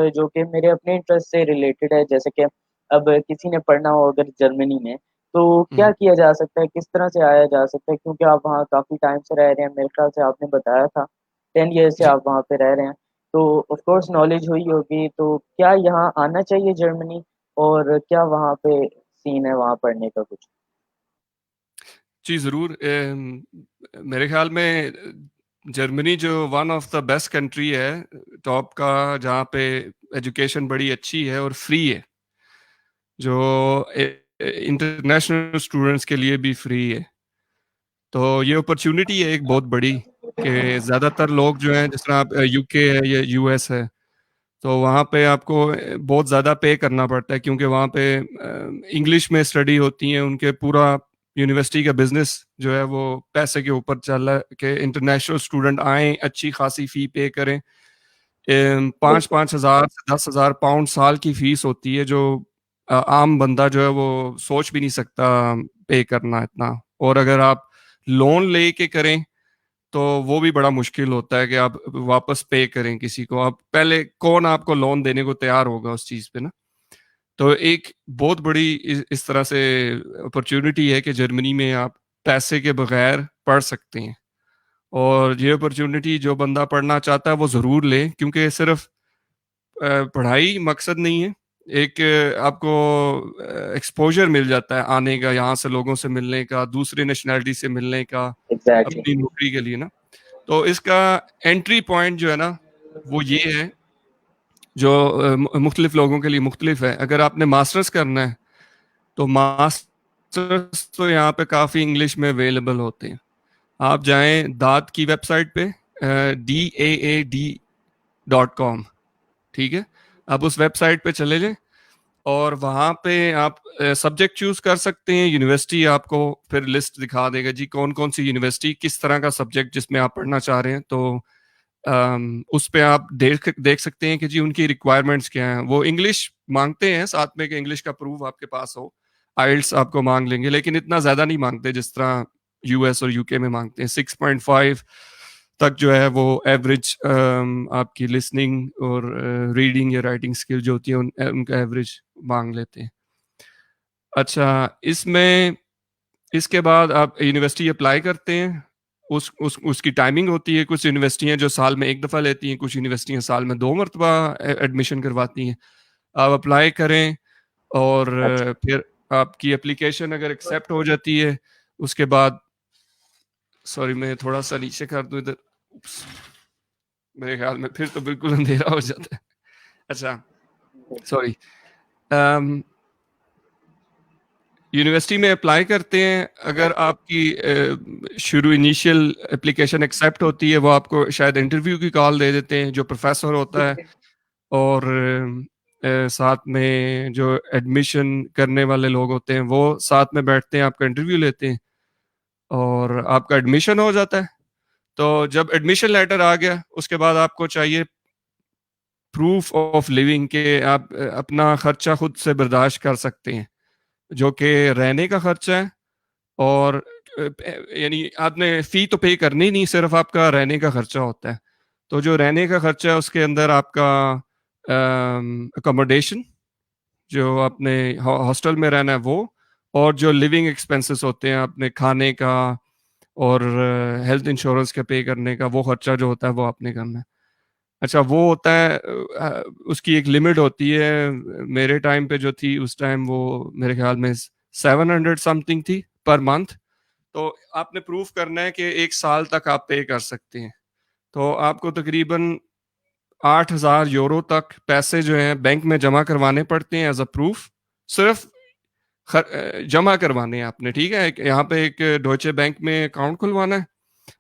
जो कि मेरे अपने इंटरेस्ट से रिलेटेड है। जैसे कि अब किसी ने पढ़ना हो अगर जर्मनी में, तो क्या हम्म, किया जा सकता है? किस तरह से आया जा सकता है? क्योंकि आप वहाँ काफ़ी टाइम से रह रहे हैं, मेरे ख़्याल से आपने बताया था 10 ईयर से जी आप वहाँ पे रह रहे हैं। तो ऑफ़ कोर्स नॉलेज हुई होगी, तो क्या यहाँ आना चाहिए जर्मनी और क्या वहाँ पे सीन है वहाँ पढ़ने का कुछ? जी जरूर। मेरे ख्याल में जर्मनी जो one of the best country है, टॉप का, जहाँ पे एजुकेशन बड़ी अच्छी है और फ्री है, जो इंटरनेशनल स्टूडेंट्स के लिए भी फ्री है। तो ये अपॉर्चुनिटी है एक बहुत बड़ी, कि ज़्यादातर लोग जो हैं, जिस तरह आप यूके है या यूएस है, तो वहाँ पे आपको बहुत ज़्यादा पे करना पड़ता है, क्योंकि वहाँ पे इंग्लिश में स्टडी होती है। उनके पूरा यूनिवर्सिटी का बिजनेस जो है वो पैसे के ऊपर चल रहा है, कि इंटरनेशनल स्टूडेंट आए, अच्छी खासी फ़ी पे करें। पाँच बिल्कुल, पाँच हज़ार से 10,000 पाउंड साल की फ़ीस होती है, जो आम बंदा जो है वो सोच भी नहीं सकता पे करना इतना। और अगर आप लोन लेके करें, तो वो भी बड़ा मुश्किल होता है कि आप वापस पे करें किसी को। आप पहले, कौन आपको लोन देने को तैयार होगा उस चीज़ पे ना। तो एक बहुत बड़ी इस तरह से अपॉर्चुनिटी है कि जर्मनी में आप पैसे के बगैर पढ़ सकते हैं। और ये अपॉर्चुनिटी जो बंदा पढ़ना चाहता है वो ज़रूर ले, क्योंकि सिर्फ पढ़ाई मकसद नहीं है। एक आपको एक्सपोजर मिल जाता है आने का, यहाँ से लोगों से मिलने का, दूसरे नेशनैलिटी से मिलने का, एग्ज़ैक्टली, अपनी नौकरी के लिए ना। तो इसका एंट्री पॉइंट जो है ना, वो ये है, जो मुख्तलिफ लोगों के लिए मुख्तलिफ है। अगर आपने मास्टर्स करना है, तो मास्टर्स तो यहाँ पे काफ़ी इंग्लिश में अवेलेबल होते हैं। आप जाएं दाद की वेबसाइट पे, DAAD.com, ठीक है। आप उस वेबसाइट पे चले जाएं और वहाँ पे आप सब्जेक्ट चूज कर सकते हैं। यूनिवर्सिटी आपको फिर लिस्ट दिखा देगा जी, कौन कौन सी यूनिवर्सिटी, किस तरह का सब्जेक्ट जिसमें आप पढ़ना चाह रहे हैं। तो उस पे आप देख देख सकते हैं कि जी उनकी रिक्वायरमेंट्स क्या हैं। वो इंग्लिश मांगते हैं साथ में, कि इंग्लिश का प्रूफ आपके पास हो। आइल्स आपको मांग लेंगे, लेकिन इतना ज़्यादा नहीं मांगते जिस तरह यूएस और यूके में मांगते हैं। 6.5 तक जो है वो एवरेज आपकी लिसनिंग और रीडिंग या राइटिंग स्किल जो होती है, उनका एवरेज मांग लेते हैं। अच्छा, इसमें इसके बाद आप यूनिवर्सिटी अप्लाई करते हैं। उस उसकी टाइमिंग होती है। कुछ यूनिवर्सिटियां जो साल में एक दफ़ा लेती हैं, कुछ यूनिवर्सिटियां साल में 2 मरतबा एडमिशन करवाती हैं। आप अप्लाई करें और अच्छा, फिर आपकी एप्लीकेशन अगर एक्सेप्ट हो जाती है, उसके बाद, सॉरी मैं थोड़ा सा नीचे कर दूं इधर। Oops, मेरे ख्याल में फिर तो बिल्कुल अंधेरा हो जाता है। अच्छा, सॉरी। यूनिवर्सिटी में अप्लाई करते हैं। अगर आपकी शुरू इनिशियल एप्लीकेशन एक्सेप्ट होती है, वो आपको शायद इंटरव्यू की कॉल दे देते हैं, जो प्रोफेसर होता है। और साथ में जो एडमिशन करने वाले लोग होते हैं, वो साथ में बैठते हैं, आपका इंटरव्यू लेते हैं और आपका एडमिशन हो जाता है। तो जब एडमिशन लेटर आ गया, उसके बाद आपको चाहिए प्रूफ ऑफ लिविंग, के आप अपना खर्चा खुद से बर्दाश्त कर सकते हैं, जो कि रहने का खर्चा है। और यानी आपने फी तो पे करनी नहीं, सिर्फ आपका रहने का खर्चा होता है। तो जो रहने का खर्चा है, उसके अंदर आपका अकोमोडेशन, जो आपने हॉस्टल में रहना है वो, और जो लिविंग एक्सपेंसेस होते हैं अपने खाने का और हेल्थ इंश्योरेंस के पे करने का, वो खर्चा जो होता है वो आपने करना है। अच्छा, वो होता है उसकी एक लिमिट होती है। मेरे टाइम पे जो थी, उस टाइम वो मेरे ख्याल में 700 समथिंग थी पर मंथ। तो आपने प्रूफ करना है कि 1 साल तक आप पे कर सकते हैं। तो आपको तकरीबन 8,000 यूरो तक पैसे जो हैं बैंक में जमा करवाने पड़ते हैं एज अ प्रूफ। सिर्फ जमा करवाने हैं आपने, ठीक है। यहाँ पे एक डॉइचे बैंक में अकाउंट खुलवाना है,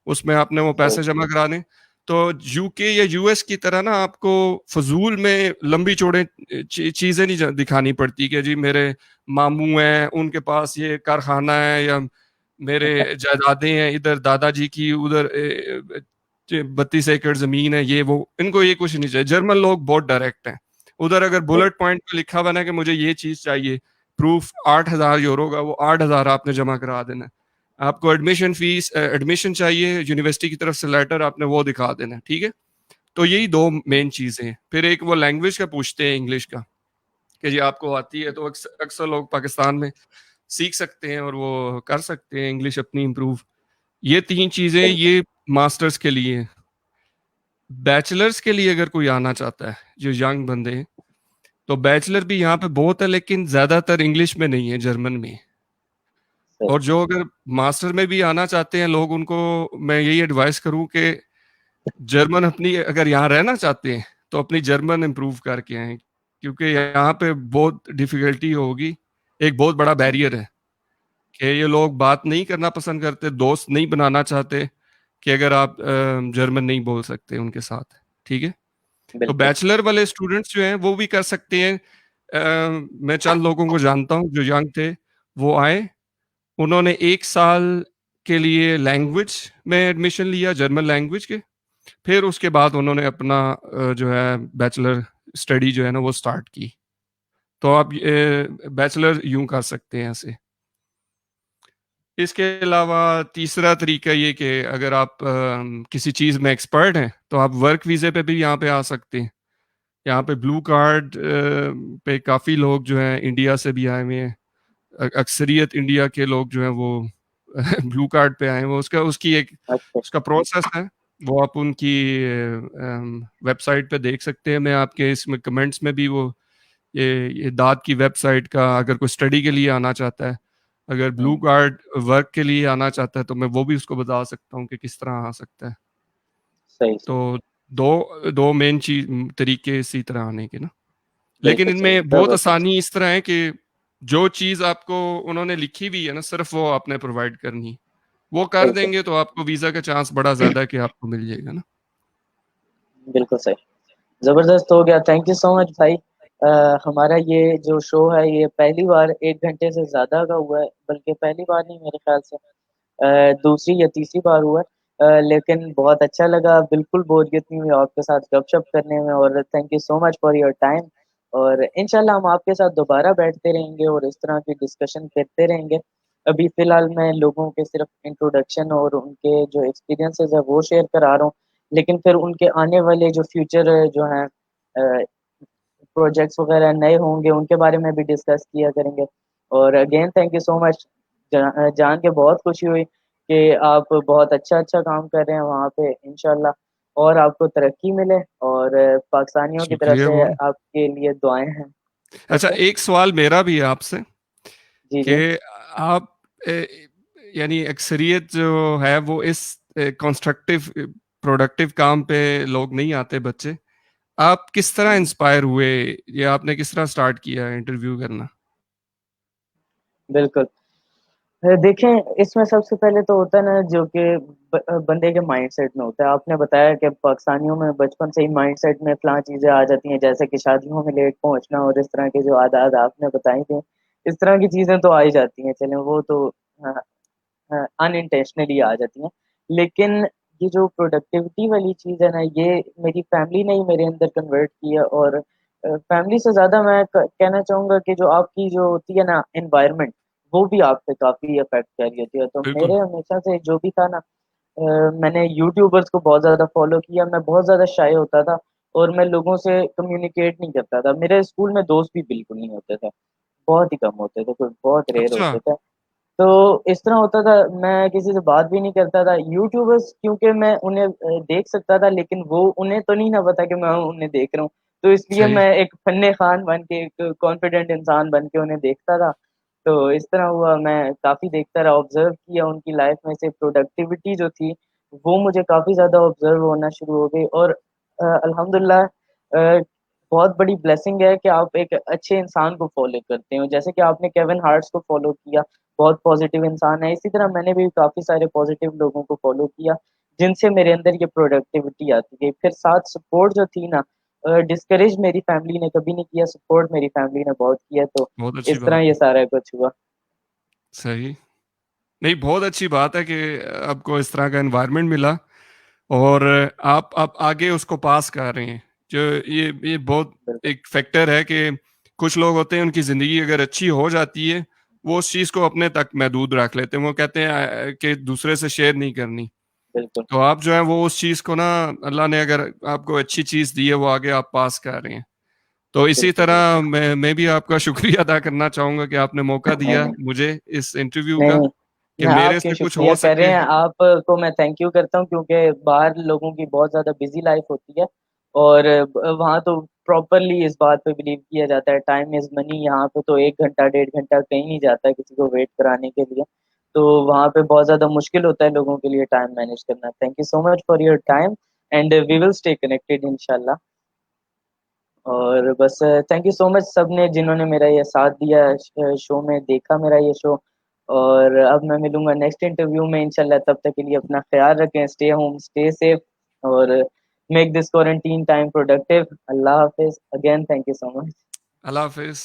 उसमें आपने वो सही। पैसे जमा कराने। तो यूके या यूएस की तरह ना आपको फजूल में लंबी चौड़े चीजें नहीं दिखानी पड़ती कि जी मेरे मामू हैं उनके पास ये कारखाना है, या मेरे जायदादें हैं इधर दादाजी की, उधर 32 एकड़ जमीन है, ये वो। इनको ये कुछ नहीं चाहिए। जर्मन लोग बहुत डायरेक्ट हैं। उधर अगर बुलेट पॉइंट पे लिखा हुआ ना कि मुझे ये चीज चाहिए, प्रूफ 8,000 यूरो का, वो 8,000 आपने जमा करा देना है। आपको एडमिशन फीस, एडमिशन चाहिए यूनिवर्सिटी की तरफ से लेटर, आपने वो दिखा देना है, ठीक है। तो यही दो मेन चीजें हैं। फिर एक वो लैंग्वेज का पूछते हैं, इंग्लिश का, कि जी आपको आती है। तो अक्सर लोग पाकिस्तान में सीख सकते हैं और वो कर सकते हैं इंग्लिश अपनी इम्प्रूव। ये 3 चीजें बिल्कुल। ये मास्टर्स के लिए हैं। बैचलर्स के लिए अगर कोई आना चाहता है, जो यंग बंदे हैं, तो बैचलर भी यहाँ पे बहुत है, लेकिन ज्यादातर इंग्लिश में नहीं है, जर्मन में। सही। और जो अगर मास्टर में भी आना चाहते हैं लोग, उनको मैं यही एडवाइस करूं कि जर्मन अपनी, अगर यहाँ रहना चाहते हैं तो अपनी जर्मन इम्प्रूव करके आए, क्योंकि यहाँ पे बहुत डिफिकल्टी होगी। एक बहुत बड़ा बैरियर है कि ये लोग बात नहीं करना पसंद करते, दोस्त नहीं बनाना चाहते कि अगर आप जर्मन नहीं बोल सकते उनके साथ, ठीक है। तो बिल्कुल। बैचलर वाले स्टूडेंट्स जो हैं वो भी कर सकते हैं। मैं चंद लोगों को जानता हूँ जो यंग थे, वो आए, उन्होंने 1 साल के लिए लैंग्वेज में एडमिशन लिया, जर्मन लैंग्वेज के। फिर उसके बाद उन्होंने अपना जो है बैचलर स्टडी जो है ना वो स्टार्ट की। तो आप बैचलर यूं कर सकते हैं ऐसे। इसके अलावा तीसरा तरीका ये कि अगर आप किसी चीज़ में एक्सपर्ट हैं तो आप वर्क वीज़े पे भी यहाँ पे आ सकते हैं। यहाँ पे ब्लू कार्ड पे काफ़ी लोग जो हैं इंडिया से भी आए हुए हैं। अक्सरियत इंडिया के लोग जो हैं वो ब्लू कार्ड पे आए हैं। वो उसका उसकी एक अच्छा। उसका प्रोसेस है, वो आप उनकी वेबसाइट पे देख सकते हैं। मैं आपके इसमें कमेंट्स में भी वो ये दाद की वेबसाइट का, अगर कोई स्टडी के लिए आना चाहता है, अगर ब्लू हम्म। कार्ड वर्क के लिए आना चाहता है, तो मैं वो भी उसको बता सकता हूँ कि किस तरह आ सकता है। सही सही। तो दो दो मेन चीज तरीके इसी तरह आने के ना। लेकिन बिल्कुल सही, इनमें बहुत जबरदस्त। आसानी इस तरह है कि जो चीज आपको उन्होंने लिखी हुई है ना, सिर्फ वो आपने प्रोवाइड करनी। वो कर बिल्कुल। देंगे तो आपको वीजा का चांस बड़ा ज्यादा है कि आपको मिल जाएगा ना। बिल्कुल सही। जबरदस्त हो गया, थैंक यू सो मच भाई। हमारा ये जो शो है ये पहली बार 1 घंटे से ज्यादा का हुआ है, बल्कि पहली बार नहीं मेरे ख्याल से दूसरी या तीसरी बार हुआ है। लेकिन बहुत अच्छा लगा, बिल्कुल बोरियत नहीं हुई आपके साथ गपशप करने में, और thank you so much for your time. और इंशाल्लाह हम आपके साथ दोबारा बैठते रहेंगे और इस तरह की डिस्कशन करते रहेंगे। अभी फिलहाल मैं लोगों के सिर्फ इंट्रोडक्शन और उनके जो एक्सपीरियंसेस है वो शेयर करा रहा हूँ, लेकिन फिर उनके आने वाले जो फ्यूचर जो हैं प्रोजेक्ट्स वगैरह नए होंगे उनके बारे में भी डिस्कस किया करेंगे। और again thank you so much. जान के बहुत खुशी हुई कि आप बहुत अच्छा अच्छा काम कर रहे हैं वहाँ पे, इंशाल्लाह और आपको तरक्की मिले, और पाकिस्तानियों की तरफ शुक्रिया से बहुत। आपके लिए दुआएं हैं। अच्छा, ओके। एक सवाल मेरा भी है आपसे जी जी। कि आप यानी अक्सरियत जो है वो इस कंस्ट्रक्टिव प्रोडक्टिव काम पे लोग नहीं आते बच्चे। आप किस तरह इंस्पायर हुए, या आपने किस तरह स्टार्ट किया इंटरव्यू करना? बिल्कुल। देखें, इसमें सबसे पहले तो होता है ना जो कि बंदे के माइंडसेट में होता है। आपने बताया कि पाकिस्तानियों में बचपन से ही माइंडसेट में फलां चीज़ें आ जाती हैं, जैसे कि शादियों में लेट पहुंचना और इस तरह के जो आदात आपने बताई थी, इस तरह की चीज़ें तो आ ही जाती हैं, चलें वो तो अनइंटेंशनली आ जाती हैं। लेकिन ये जो प्रोडक्टिविटी वाली चीज़ है ना, ये मेरी फैमिली ने ही मेरे अंदर कन्वर्ट की है। और फैमिली से ज़्यादा मैं कहना चाहूँगा कि जो आपकी जो होती है ना एनवायरनमेंट, वो भी आप पे काफ़ी इफ़ेक्ट कर रही होती है। तो बिल्कुल। मेरे हमेशा से जो भी था ना, मैंने यूट्यूबर्स को बहुत ज़्यादा फ़ॉलो किया। मैं बहुत ज़्यादा शाय होता था और मैं लोगों से कम्युनिकेट नहीं करता था। मेरे स्कूल में दोस्त भी बिल्कुल नहीं होते थे, बहुत ही कम होते थे, कोई बहुत रेयर अच्छा। होते थे। तो इस तरह होता था, मैं किसी से बात भी नहीं करता था। यूट्यूबर्स क्योंकि मैं उन्हें देख सकता था, लेकिन वो उन्हें तो नहीं ना पता कि मैं उन्हें देख रहा हूँ। तो इसलिए सही। मैं एक फन्ने खान बन के, एक कॉन्फिडेंट इंसान बन के उन्हें देखता था। तो इस तरह हुआ, मैं काफ़ी देखता रहा, ऑब्ज़र्व किया उनकी लाइफ़ में से प्रोडक्टिविटी जो थी, वो मुझे काफ़ी ज़्यादा ऑब्ज़र्व होना शुरू हो गई। और अल्हम्दुलिल्लाह बहुत बड़ी ब्लेसिंग है कि आप एक अच्छे इंसान को फ़ॉलो करते हो। जैसे कि आपने केविन हार्ट्स को फ़ॉलो किया, बहुत पॉज़िटिव इंसान है। इसी तरह मैंने भी काफ़ी सारे पॉज़िटिव लोगों को फ़ॉलो किया, जिनसे मेरे अंदर ये प्रोडक्टिविटी आती गई। फिर साथ सपोर्ट जो थी ना, डिस्करेज मेरी फैमिली ने कभी नहीं किया, सपोर्ट मेरी फैमिली ने बहुत किया, तो बहुत अच्छी इस तरह बात ये है। सारा कुछ हुआ। सही। नहीं, बहुत अच्छी बात है कि आपको इस तरह का एनवायरनमेंट मिला और आप आगे उसको पास कर रहे हैं। जो ये बहुत बिल्कुल, एक फैक्टर है कि कुछ लोग होते हैं उनकी ज़िंदगी अगर अच्छी हो जाती है, वो उस चीज़ को अपने तक महदूद रख लेते हैं। वो कहते हैं कि दूसरे से शेयर नहीं करनी। बिल्कुल, तो आप जो है वो उस चीज़ को ना अल्लाह ने अगर आपको अच्छी चीज़ दी है वो आगे आप पास कर रहे हैं। तो इसी बिल्कुल, तरह बिल्कुल। मैं भी आपका शुक्रिया अदा करना चाहूँगा कि आपने मौका नहीं, दिया नहीं। मुझे इस इंटरव्यू नहीं, का नहीं। कि आप मेरे क्यों से कुछ शुक्रिया हो कर रहे सके। हैं, आपको मैं थैंक यू करता हूँ, क्योंकि बाहर लोगों की बहुत ज़्यादा बिज़ी लाइफ़ होती है और वहाँ तो प्रॉपरली इस बात पे बिलीव किया जाता है, टाइम इज़ मनी। यहाँ पे तो 1 घंटा, डेढ़ घंटा कहीं नहीं जाता है किसी को वेट कराने के लिए। तो वहाँ पे बहुत ज़्यादा मुश्किल होता है लोगों के लिए टाइम मैनेज करना। Thank you so much for your time and we will stay connected इंशाल्लाह। और बस थैंक यू सो मच सबने जिन्होंने मेरा ये साथ दिया, शो में देखा मेरा ये शो। और अब मैं मिलूँगा नेक्स्ट इंटरव्यू में इंशाल्लाह, तब तक के लिए अपना ख़्याल रखें, स्टे होम, स्टे सेफ और make this quarantine time productive. अल्लाह हाफ़िज़। Again thank you so much. अल्लाह हाफ़िज़।